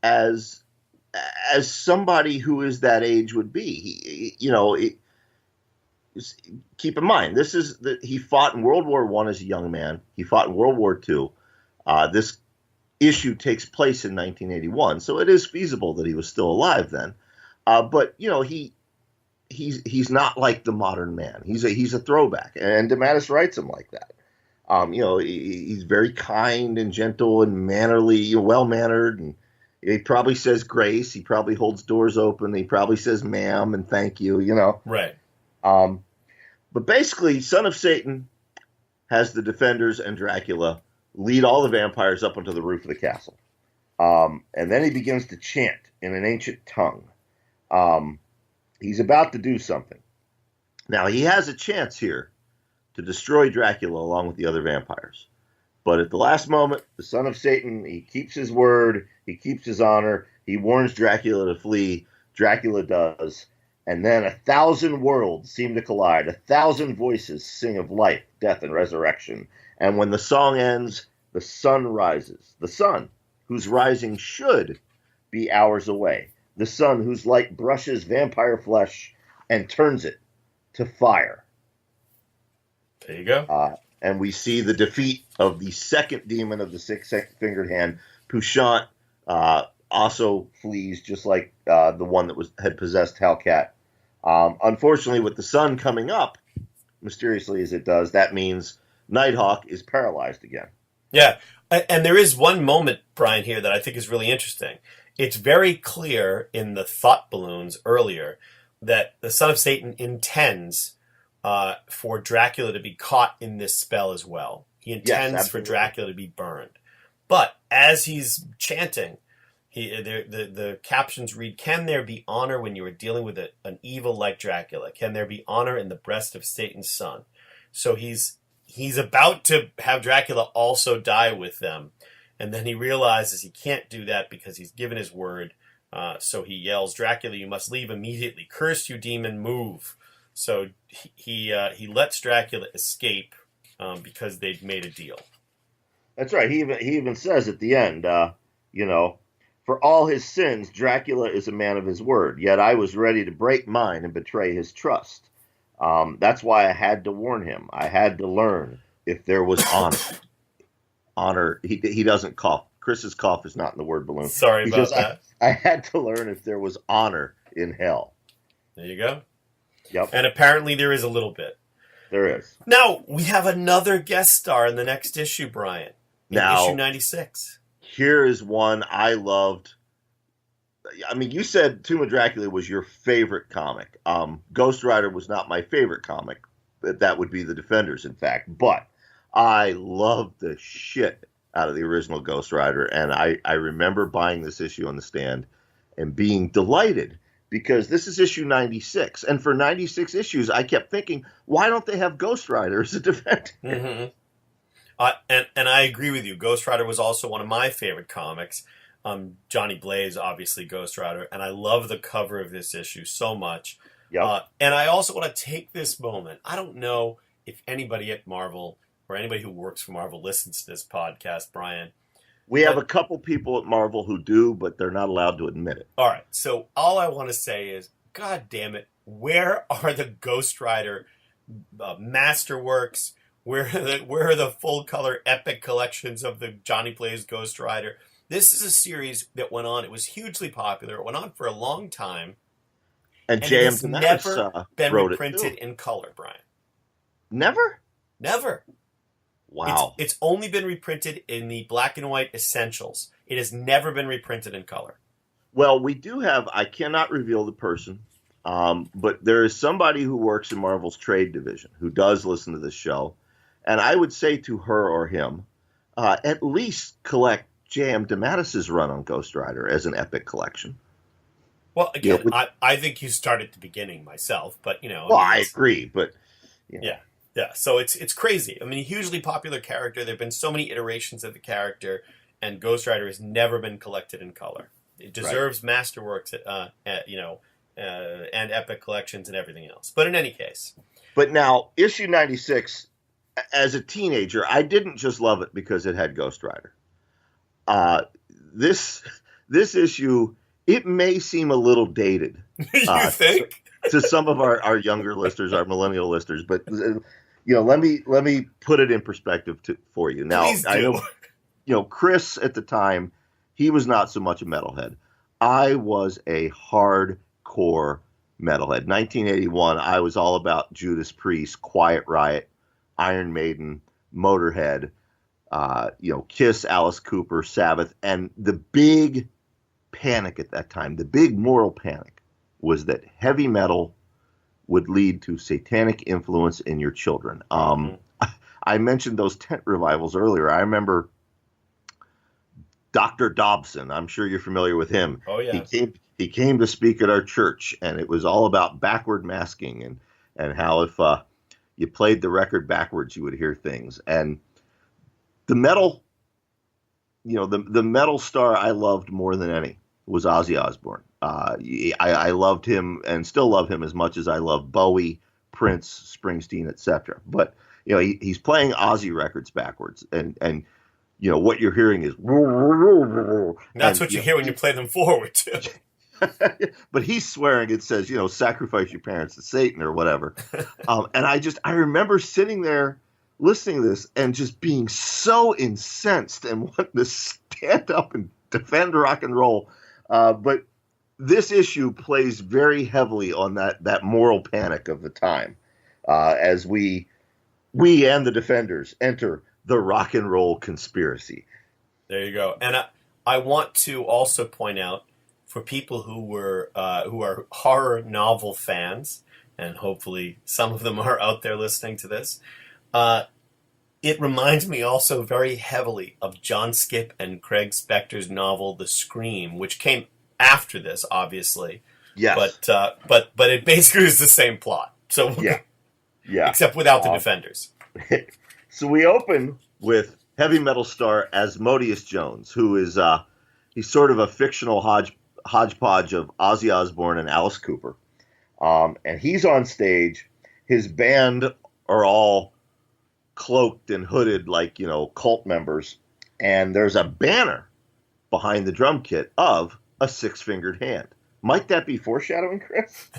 as somebody who is that age would be. Keep in mind, he fought in World War I as a young man. He fought in World War II. This issue takes place in 1981, so it is feasible that he was still alive then. But he's not like the modern man. He's a throwback, and DeMatteis writes him like that. He's very kind and gentle and mannerly, well-mannered, and he probably says grace. He probably holds doors open. He probably says ma'am and thank you, Right. But basically, Son of Satan has the Defenders and Dracula lead all the vampires up onto the roof of the castle. And then he begins to chant in an ancient tongue. He's about to do something. Now, he has a chance here to destroy Dracula along with the other vampires. But at the last moment, the Son of Satan, he keeps his word, he keeps his honor, he warns Dracula to flee. Dracula does. And then 1,000 worlds seem to collide. 1,000 voices sing of life, death, and resurrection. And when the song ends, the sun rises. The sun, whose rising should be hours away. The sun whose light brushes vampire flesh and turns it to fire. There you go. And we see the defeat of the second demon of the six-fingered hand. Pouchant also flees, just like the one that had possessed Hellcat. Unfortunately, with the sun coming up, mysteriously as it does, that means Nighthawk is paralyzed again. Yeah. And there is one moment, Brian, here that I think is really interesting. It's very clear in the thought balloons earlier that the son of Satan intends for Dracula to be caught in this spell as well. He intends for Dracula to be burned. But as he's chanting, the captions read, "Can there be honor when you are dealing with an evil like Dracula? Can there be honor in the breast of Satan's son?" So he's about to have Dracula also die with them. And then he realizes he can't do that because he's given his word. So he yells, "Dracula, you must leave immediately. Curse you, demon, move." So he lets Dracula escape because they'd made a deal. That's right. He even says at the end, for all his sins, Dracula is a man of his word. Yet I was ready to break mine and betray his trust. That's why I had to warn him. I had to learn if there was honor. Honor. He doesn't cough. Chris's cough is not in the word balloon. Sorry about that. I had to learn if there was honor in hell. There you go. Yep. And apparently there is a little bit. There is. Now, we have another guest star in the next issue, Brian. Issue 96. Here is one I loved. I mean, you said Tomb of Dracula was your favorite comic. Ghost Rider was not my favorite comic. That would be the Defenders, in fact. But I loved the shit out of the original Ghost Rider. And I remember buying this issue on the stand and being delighted because this is issue 96. And for 96 issues, I kept thinking, why don't they have Ghost Rider as a Defender? Mm-hmm. And I agree with you. Ghost Rider was also one of my favorite comics. Johnny Blaze, obviously Ghost Rider, and I love the cover of this issue so much. Yep. And I also want to take this moment. I don't know if anybody at Marvel or anybody who works for Marvel listens to this podcast, Brian. We have a couple people at Marvel who do, but they're not allowed to admit it. All right. So all I want to say is, God damn it, where are the Ghost Rider masterworks? Where are the full-color epic collections of the Johnny Blaze Ghost Rider? This is a series that went on. It was hugely popular. It went on for a long time. And it James has never been reprinted in color, Brian. Never? Never. Wow. It's only been reprinted in the black and white essentials. It has never been reprinted in color. Well, we do have, I cannot reveal the person, but there is somebody who works in Marvel's trade division who does listen to this show. And I would say to her or him, at least collect J.M. DeMatteis's run on Ghost Rider as an epic collection. Well, again, I think you start at the beginning myself, but, Well, I agree, but... Yeah. So it's crazy. I mean, a hugely popular character. There have been so many iterations of the character, and Ghost Rider has never been collected in color. It deserves masterworks, and epic collections and everything else. But in any case... But now, issue 96... As a teenager, I didn't just love it because it had Ghost Rider. This issue, it may seem a little dated. You think? To some of our younger listeners, our millennial listeners, but let me put it in perspective for you. Now, I know, Chris at the time, he was not so much a metalhead. I was a hardcore metalhead. 1981, I was all about Judas Priest, Quiet Riot, Iron Maiden, Motorhead, Kiss, Alice Cooper, Sabbath, and the big panic at that time, the big moral panic, was that heavy metal would lead to satanic influence in your children. I mentioned those tent revivals earlier. I remember Dr. Dobson. I'm sure you're familiar with him. Oh, yeah. He came to speak at our church, and it was all about backward masking and how if you played the record backwards, you would hear things. And the metal, the metal star I loved more than any was Ozzy Osbourne. I loved him and still love him as much as I love Bowie, Prince, Springsteen, etc. But he's playing Ozzy records backwards, and what you're hearing is. That's what you hear when you play them forward too. But he's swearing. It says, sacrifice your parents to Satan or whatever. And I remember sitting there listening to this and just being so incensed and wanting to stand up and defend rock and roll. But this issue plays very heavily on that moral panic of the time as we and the Defenders enter the rock and roll conspiracy. There you go. And I want to also point out for people who are horror novel fans, and hopefully some of them are out there listening to this, it reminds me also very heavily of John Skipp and Craig Spector's novel The Scream, which came after this, obviously. Yes. But it basically is the same plot. So yeah. Except without the Defenders. So we open with heavy metal star Asmodeus Jones, who is he's sort of a fictional hodgepodge of Ozzy Osbourne and Alice Cooper. And he's on stage. His band are all cloaked and hooded like, cult members. And there's a banner behind the drum kit of a six-fingered hand. Might that be foreshadowing, Chris?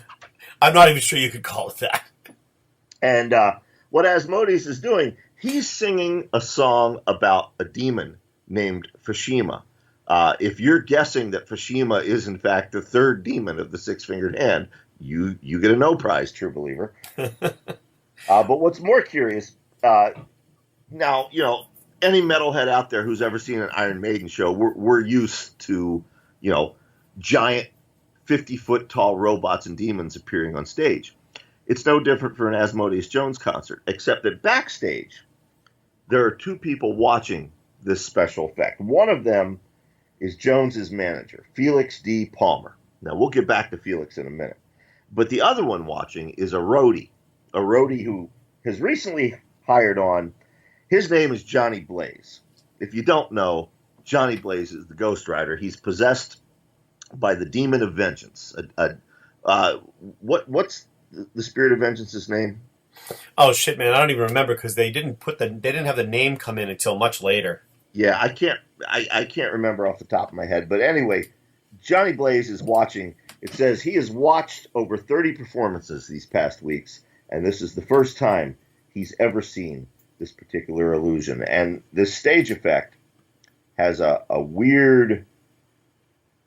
I'm not even sure you could call it that. And what Asmodeus is doing, he's singing a song about a demon named Fushima. If you're guessing that Fushima is, in fact, the third demon of the six-fingered hand, you get a no prize, true believer. But what's more curious, now, any metalhead out there who's ever seen an Iron Maiden show, we're used to, giant 50-foot tall robots and demons appearing on stage. It's no different for an Asmodeus Jones concert, except that backstage, there are two people watching this special effect. One of them is Jones's manager, Felix D. Palmer. Now, we'll get back to Felix in a minute. But the other one watching is a roadie who has recently hired on. His name is Johnny Blaze. If you don't know, Johnny Blaze is the Ghost Rider. He's possessed by the demon of vengeance. What's the spirit of vengeance's name? Oh shit, man! I don't even remember because they didn't have the name come in until much later. Yeah, I can't remember off the top of my head. But anyway, Johnny Blaze is watching. It says he has watched over 30 performances these past weeks, and this is the first time he's ever seen this particular illusion. And this stage effect has a weird,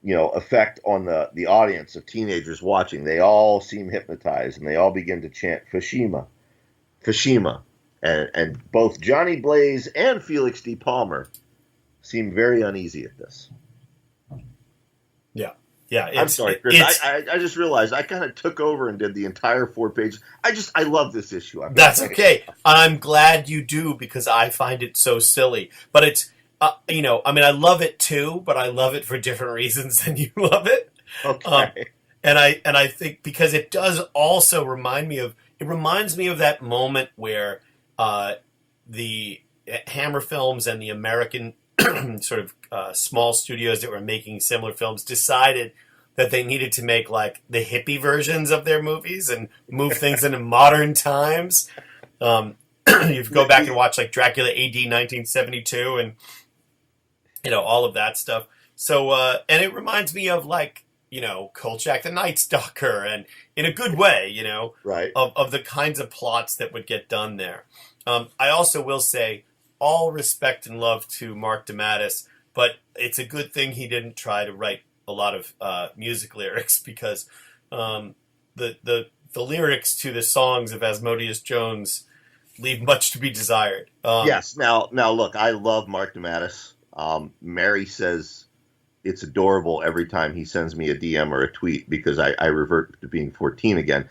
effect on the audience of teenagers watching. They all seem hypnotized, and they all begin to chant Fushima, Fushima. And both Johnny Blaze and Felix D. Palmer seem very uneasy at this. Yeah. I'm sorry, Chris. I just realized I kind of took over and did the entire 4 pages. I love this issue. That's okay. I'm glad you do because I find it so silly. But it's, I love it too, but I love it for different reasons than you love it. Okay. And I think because it does also remind me of that moment where the Hammer Films and the American sort of small studios that were making similar films decided that they needed to make like the hippie versions of their movies and move things into modern times. You go back and watch like Dracula AD 1972 and all of that stuff. So and it reminds me of like Kolchak the Night Stalker, and in a good way, right, of the kinds of plots that would get done there. I also will say all respect and love to Mark DeMatteis, but it's a good thing he didn't try to write a lot of music lyrics because the lyrics to the songs of Asmodeus Jones leave much to be desired. Yes. Now look, I love Mark DeMatteis. Mary says it's adorable every time he sends me a DM or a tweet because I revert to being 14 again.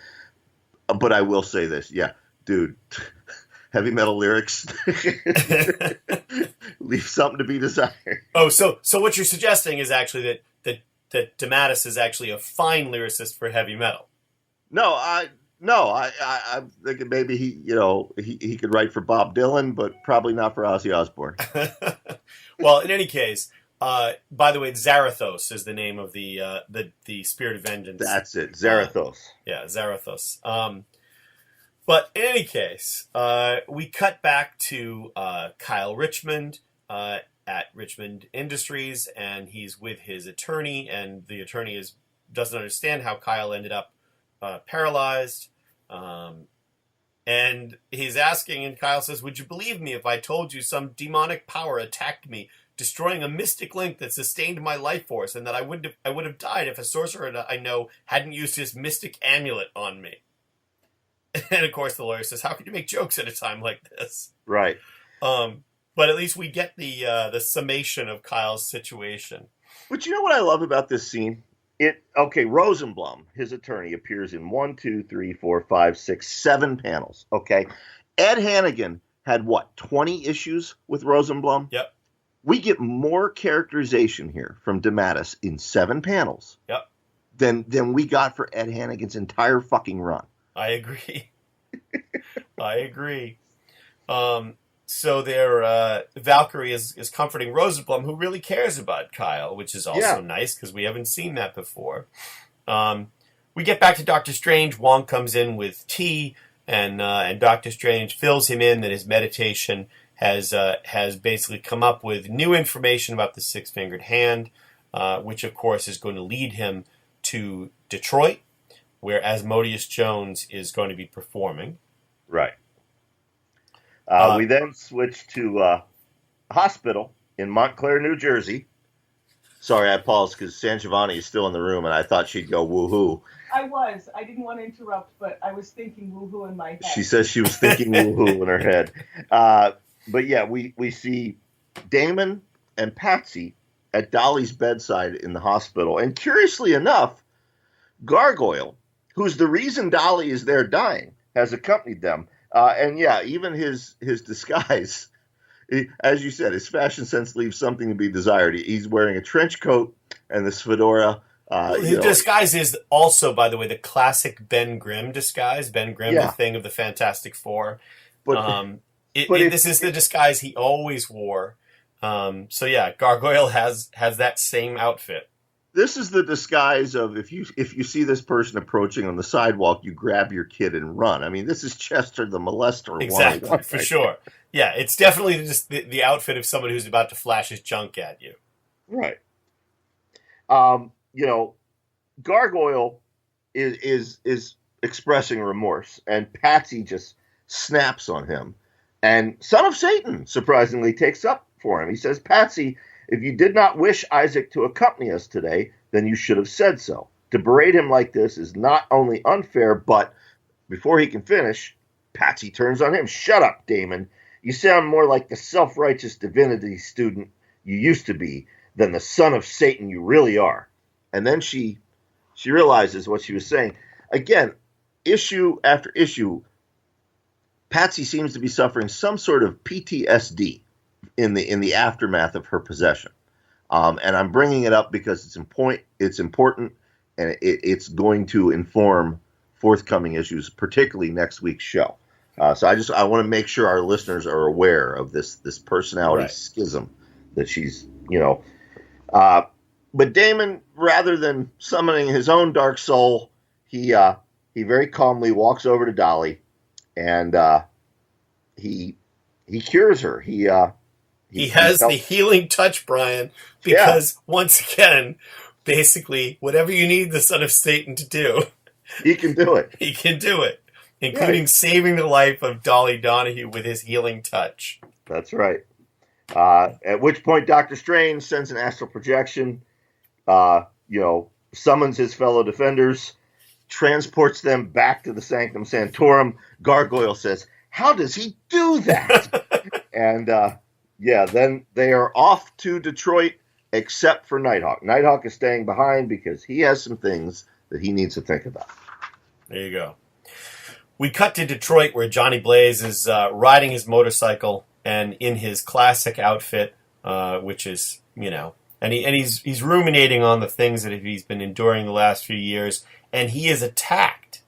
But I will say this. Yeah, dude. Heavy metal lyrics leave something to be desired. Oh, so what you're suggesting is actually that DeMatteis is actually a fine lyricist for heavy metal. No, I'm thinking maybe he could write for Bob Dylan, but probably not for Ozzy Osbourne. Well, in any case, by the way, Zarathos is the name of the Spirit of Vengeance. That's it, Zarathos. Yeah, Zarathos. But in any case, we cut back to Kyle Richmond at Richmond Industries, and he's with his attorney, and the attorney doesn't understand how Kyle ended up paralyzed. And he's asking, and Kyle says, "Would you believe me if I told you some demonic power attacked me, destroying a mystic link that sustained my life force, and that I would have died if a sorcerer I know hadn't used his mystic amulet on me?" And of course, the lawyer says, "How could you make jokes at a time like this?" Right. But at least we get the summation of Kyle's situation. But you know what I love about this scene? Rosenblum, his attorney, appears in 1, 2, 3, 4, 5, 6, 7 panels. Okay. Ed Hannigan had 20 issues with Rosenblum? Yep. We get more characterization here from DeMatteis in 7 panels. Yep. Than we got for Ed Hannigan's entire fucking run. I agree. I agree. So Valkyrie is comforting Rosenblum, who really cares about Kyle, which is also nice because we haven't seen that before. We get back to Doctor Strange. Wong comes in with tea, and Doctor Strange fills him in that his meditation has basically come up with new information about the six-fingered hand, which of course is going to lead him to Detroit, where Asmodeus Jones is going to be performing. Right. We then switch to a hospital in Montclair, New Jersey. Sorry, I paused because San Giovanni is still in the room, and I thought she'd go woohoo. I didn't want to interrupt, but I was thinking woohoo in my head. She says she was thinking woohoo in her head. But yeah, we see Damon and Patsy at Dolly's bedside in the hospital. And curiously enough, Gargoyle, who's the reason Dolly is there dying, has accompanied them. And yeah, even his disguise, as you said, his fashion sense leaves something to be desired. He's wearing a trench coat and this fedora. His disguise is also, by the way, the classic Ben Grimm disguise. Ben Grimm, the Thing of the Fantastic Four. This is the disguise he always wore. So yeah, Gargoyle has that same outfit. This is the disguise of if you see this person approaching on the sidewalk, you grab your kid and run. I mean, this is Chester the Molester. Exactly, for sure. Yeah, it's definitely just the outfit of someone who's about to flash his junk at you. Right. Gargoyle is expressing remorse, and Patsy just snaps on him. And Son of Satan, surprisingly, takes up for him. He says, Patsy, if you did not wish Isaac to accompany us today, then you should have said so. To berate him like this is not only unfair, but before he can finish, Patsy turns on him. Shut up, Damon. You sound more like the self-righteous divinity student you used to be than the son of Satan you really are. And then she realizes what she was saying. Again, issue after issue, Patsy seems to be suffering some sort of PTSD in the aftermath of her possession. And I'm bringing it up because it's important, and it's going to inform forthcoming issues, particularly next week's show. So I want to make sure our listeners are aware of this personality schism that she's, but Damon, rather than summoning his own dark soul, he very calmly walks over to Dolly, and he cures her. He has the healing touch, Brian, because once again, basically, whatever you need the Son of Satan to do, he can do it. He can do it, including saving the life of Dolly Donahue with his healing touch. That's right. At which point, Dr. Strange sends an astral projection, summons his fellow defenders, transports them back to the Sanctum Sanctorum. Gargoyle says, how does he do that? And, then they are off to Detroit, except for Nighthawk. Nighthawk is staying behind because he has some things that he needs to think about. There you go. We cut to Detroit, where Johnny Blaze is riding his motorcycle and in his classic outfit, which is, and he's ruminating on the things that he's been enduring the last few years, and he is attacked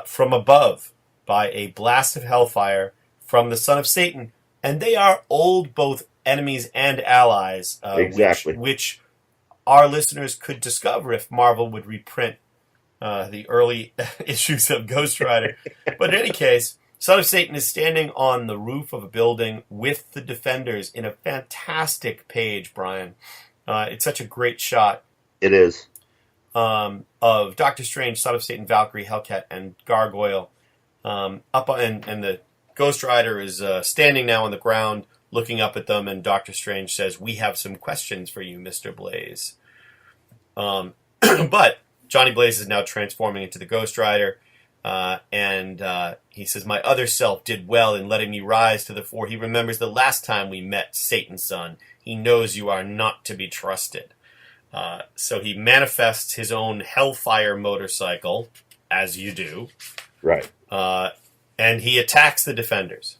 from above by a blast of hellfire from the Son of Satan, and they are old both enemies and allies, exactly. which our listeners could discover if Marvel would reprint the early issues of Ghost Rider. But in any case, Son of Satan is standing on the roof of a building with the Defenders in a fantastic page, Brian. It's such a great shot. It is. Of Doctor Strange, Son of Satan, Valkyrie, Hellcat, and Gargoyle. And the Ghost Rider is standing now on the ground looking up at them, and Doctor Strange says, we have some questions for you, Mr. Blaze. But Johnny Blaze is now transforming into the Ghost Rider. And he says, my other self did well in letting me rise to the fore. He remembers the last time we met, Satan's son. He knows you are not to be trusted. So he manifests his own Hellfire motorcycle, as you do. Right. And he attacks the defenders.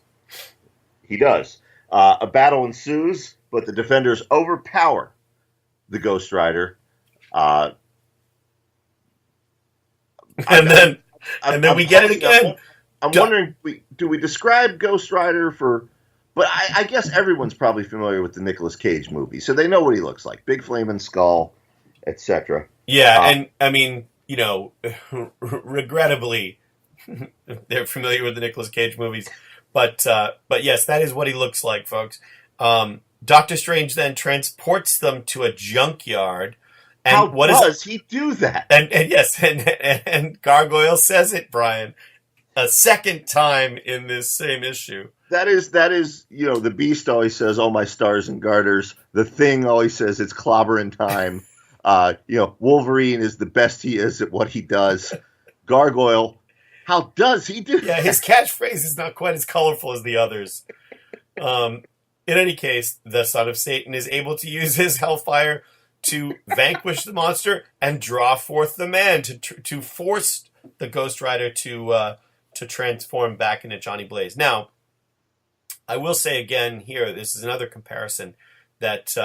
He does. A battle ensues, but the defenders overpower the Ghost Rider. And then we get it again. I'm wondering, do we describe Ghost Rider for... But I guess everyone's probably familiar with the Nicolas Cage movie, so they know what he looks like. Big flaming skull, etc. Yeah, and I mean, you know, regrettably, they're familiar with the Nicolas Cage movies. But yes, that is what he looks like, folks. Doctor Strange then transports them to a junkyard. And How does he do that? And yes, and Gargoyle says it, Brian, a second time in this same issue. That is, you know, the Beast always says, "Oh, my stars and garters." The Thing always says it's clobbering time. You know, Wolverine is the best he is at what he does. Gargoyle, how does he do that? Yeah, his catchphrase is not quite as colorful as the others. In any case, the Son of Satan is able to use his Hellfire to vanquish the monster and draw forth the man to force the Ghost Rider to transform back into Johnny Blaze. Now, I will say again here, this is another comparison that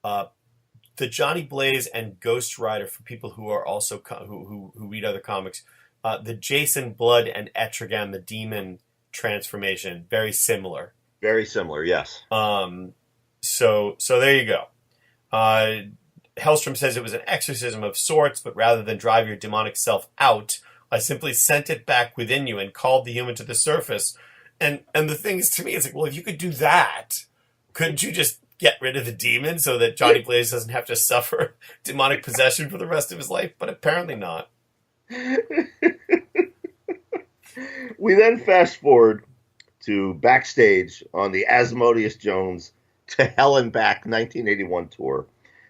the Johnny Blaze and Ghost Rider, for people who are also who read other comics, the Jason Blood and Etrigan the Demon transformation, very similar. Very similar, yes. So there you go. Hellstrom says it was an exorcism of sorts, but rather than drive your demonic self out, I simply sent it back within you and called the human to the surface. And the thing is, to me, it's like, well, if you could do that, couldn't you just get rid of the demon so that Johnny Blaze doesn't have to suffer demonic possession for the rest of his life? But apparently not. We then fast forward to backstage on the Asmodeus Jones to Hell and Back 1981 tour,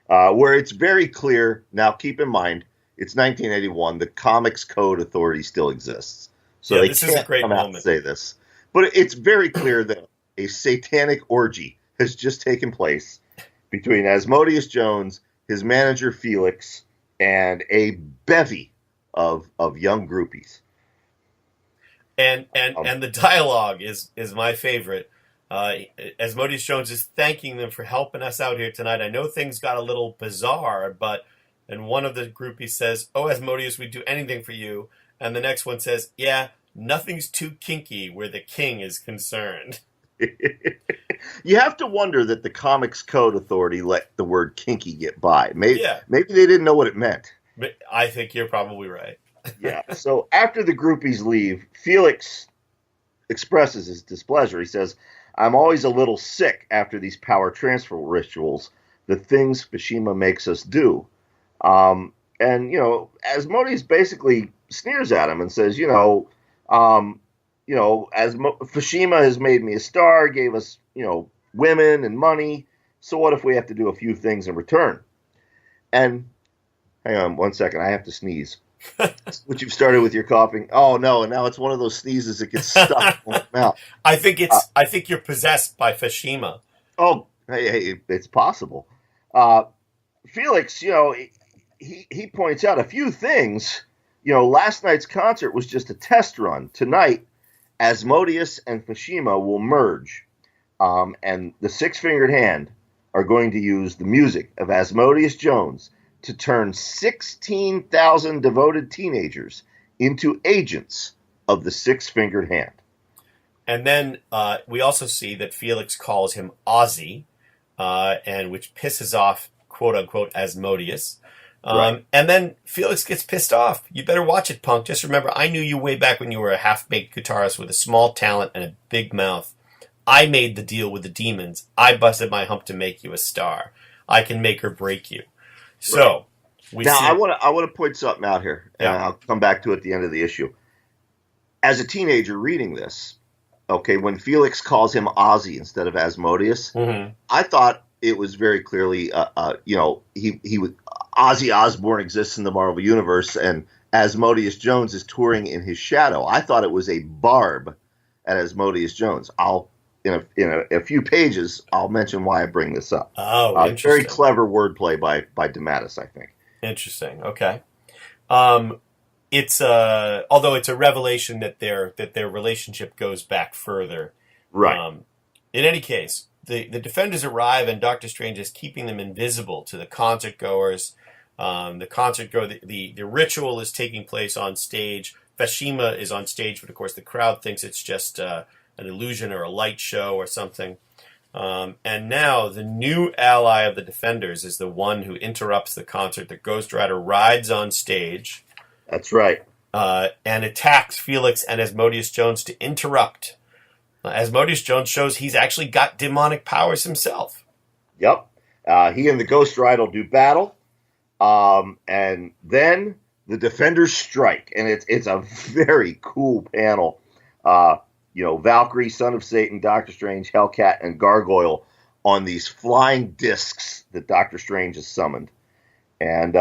where it's very clear. Now, keep in mind, it's 1981. The Comics Code Authority still exists. So yeah, they this can't is a great come out moment. and say this. But it's very clear that a satanic orgy has just taken place between Asmodeus Jones, his manager Felix, and a bevy of young groupies. And the dialogue is my favorite. Asmodeus Jones is thanking them for helping us out here tonight. I know things got a little bizarre, and one of the groupies says, "Oh, Asmodeus, we'd do anything for you." And the next one says, "Yeah, nothing's too kinky where the king is concerned." You have to wonder that the Comics Code Authority let the word kinky get by. Maybe they didn't know what it meant. But I think you're probably right. Yeah. So after the groupies leave, Felix expresses his displeasure. He says, "I'm always a little sick after these power transfer rituals, the things Fushima makes us do." And, you know, Asmodeus basically sneers at him and says, Fushima has made me a star, gave us, women and money. So what if we have to do a few things in return? And hang on 1 second, I have to sneeze. What you've started with your coughing. Oh no, and now it's one of those sneezes that gets stuck in my mouth. I think you're possessed by Fushima. Oh, hey, it's possible. Felix, he points out a few things. Last night's concert was just a test run. Tonight, Asmodeus and Fushima will merge, and the Six-Fingered Hand are going to use the music of Asmodeus Jones to turn 16,000 devoted teenagers into agents of the Six-Fingered Hand. And then we also see that Felix calls him Ozzy, and which pisses off, quote-unquote, Asmodeus. Right. And then Felix gets pissed off. You better watch it, punk. Just remember, I knew you way back when you were a half-baked guitarist with a small talent and a big mouth. I made the deal with the demons. I busted my hump to make you a star. I can make or break you. So, I want to point something out here, and I'll come back to it at the end of the issue. As a teenager reading this, when Felix calls him Ozzy instead of Asmodeus, I thought it was very clearly, he Ozzy Osbourne exists in the Marvel Universe, and Asmodeus Jones is touring in his shadow. I thought it was a barb at Asmodeus Jones. In a few pages, I'll mention why I bring this up. Oh, interesting. Very clever wordplay by DeMatteis, I think. Interesting. Okay. It's although it's a revelation that their relationship goes back further. Right. In any case, the Defenders arrive and Doctor Strange is keeping them invisible to the concert goers. The ritual is taking place on stage. Fashima is on stage, but of course the crowd thinks it's just an illusion or a light show or something. And now the new ally of the Defenders is the one who interrupts the concert. The Ghost Rider rides on stage. That's right. And attacks Felix and Asmodeus Jones to interrupt. Asmodeus Jones shows he's actually got demonic powers himself. Yep. He and the Ghost Rider do battle. And then the Defenders strike. And it's a very cool panel. Valkyrie, Son of Satan, Doctor Strange, Hellcat, and Gargoyle on these flying discs that Doctor Strange has summoned. And,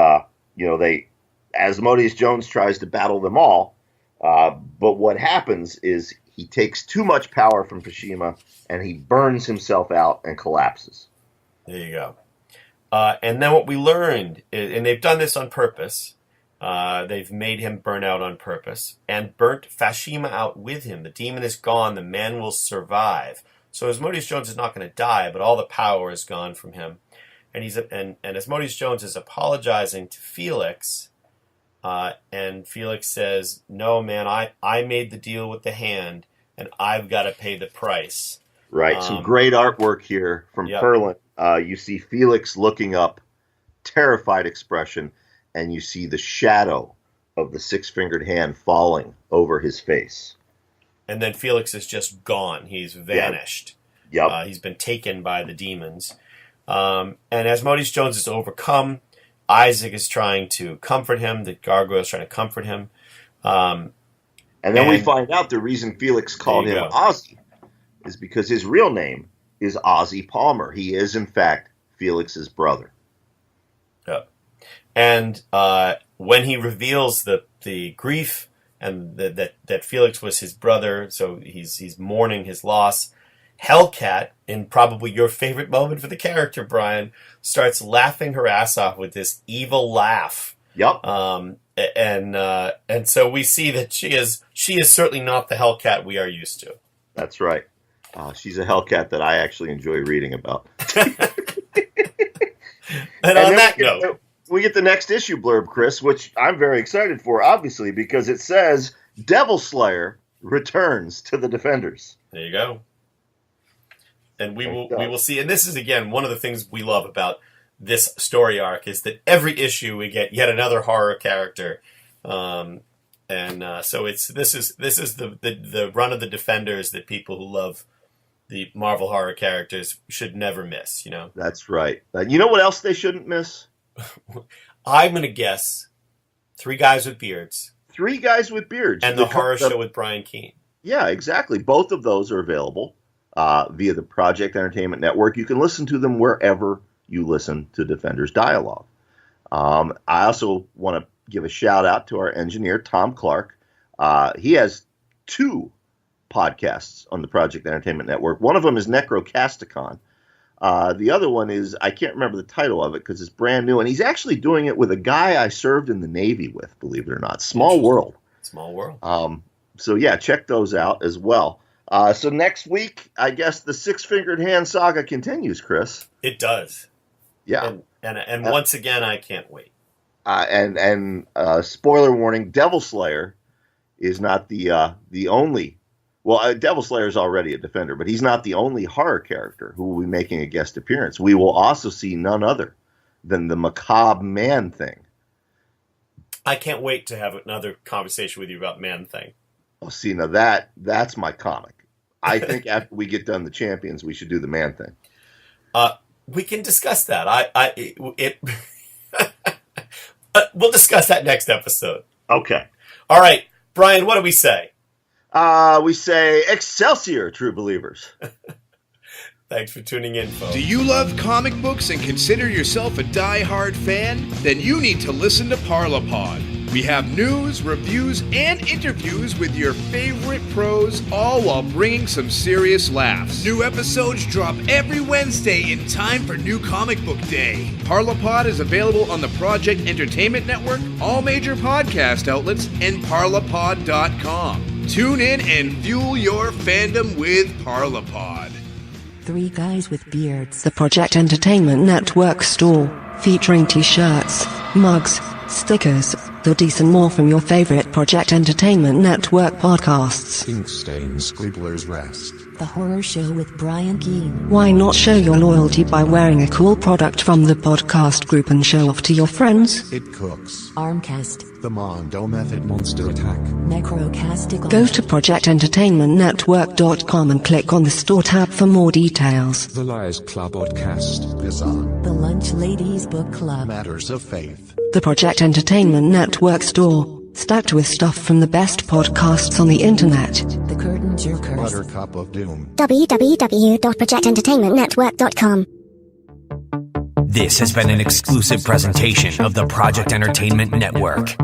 Asmodeus Jones tries to battle them all. But what happens is he takes too much power from Fashima and he burns himself out and collapses. There you go. And then what we learned, and they've done this on purpose, they've made him burn out on purpose and burnt Fashima out with him. The demon is gone. The man will survive. So Asmodeus Jones is not going to die, but all the power is gone from him. And Asmodeus Jones is apologizing to Felix. And Felix says, no, man, I made the deal with the hand, and I've got to pay the price. Right. Some great artwork here from Perlin. You see Felix looking up, terrified expression, and you see the shadow of the six-fingered hand falling over his face. And then Felix is just gone. He's vanished. Yep. He's been taken by the demons. And Asmodeus Jones is overcome. Isaac is trying to comfort him. The Gargoyle is trying to comfort him. And then we find out the reason Felix called him Ozzy is because his real name is Ozzy Palmer. He is, in fact, Felix's brother. Yep. And when he reveals the grief and that Felix was his brother, so he's mourning his loss, Hellcat, in probably your favorite moment for the character, Brian, starts laughing her ass off with this evil laugh. Yep. And so we see that she is certainly not the Hellcat we are used to. That's right. She's a Hellcat that I actually enjoy reading about. And on that note, we get the next issue blurb, Chris, which I'm very excited for, obviously, because it says Devil Slayer returns to the Defenders. There you go. And we will see. And this is, again, one of the things we love about this story arc is that every issue we get yet another horror character. So this is the run of the Defenders that people who love the Marvel horror characters should never miss, you know? That's right. You know what else they shouldn't miss? I'm going to guess 3 guys with beards. 3 guys with beards. And the horror show with Brian Keene. Yeah, exactly. Both of those are available via the Project Entertainment Network. You can listen to them wherever you listen to Defenders Dialogue. I also want to give a shout out to our engineer, Tom Clark. He has 2 podcasts on the Project Entertainment Network. One of them is Necrocasticon. The other one is, I can't remember the title of it because it's brand new, and he's actually doing it with a guy I served in the Navy with, believe it or not. Small world. Small world. So yeah, check those out as well. So next week, I guess the Six-Fingered Hand saga continues, Chris. It does. Yeah. And once again, I can't wait. And spoiler warning, Devil Slayer is not the only. Well, Devil Slayer is already a Defender, but he's not the only horror character who will be making a guest appearance. We will also see none other than the macabre Man-Thing. I can't wait to have another conversation with you about Man-Thing. Oh, see, now that's my comic. I think after we get done the Champions, we should do the Man-Thing. We can discuss that. We'll discuss that next episode. Okay. All right, Brian, what do we say? We say Excelsior, true believers. Thanks for tuning in, folks. Do you love comic books and consider yourself a die-hard fan? Then you need to listen to Parlapod. We have news, reviews, and interviews with your favorite pros, all while bringing some serious laughs. New episodes drop every Wednesday in time for New Comic Book Day. Parlapod is available on the Project Entertainment Network, all major podcast outlets, and parlapod.com. Tune in and fuel your fandom with Parlapod. Three Guys with Beards. The Project Entertainment Network store, featuring t-shirts, mugs, stickers, hoodies and more from your favorite Project Entertainment Network podcasts. Ink Stains Scribbler's Rest. The Horror Show with Brian Keene. Why not show your loyalty by wearing a cool product from the podcast group and show off to your friends? It Cooks. Armcast. The Mondo Method. Monster Attack. Necrocastical. Go to projectentertainmentnetwork.com and click on the store tab for more details. The Liars Club podcast. Piss On. The Lunch Ladies Book Club. Matters of Faith. The Project Entertainment Network store, stacked with stuff from the best podcasts on the internet. The Curtain Jerkers. Buttercup of Doom. www.projectentertainmentnetwork.com. This has been an exclusive presentation of the Project Entertainment Network.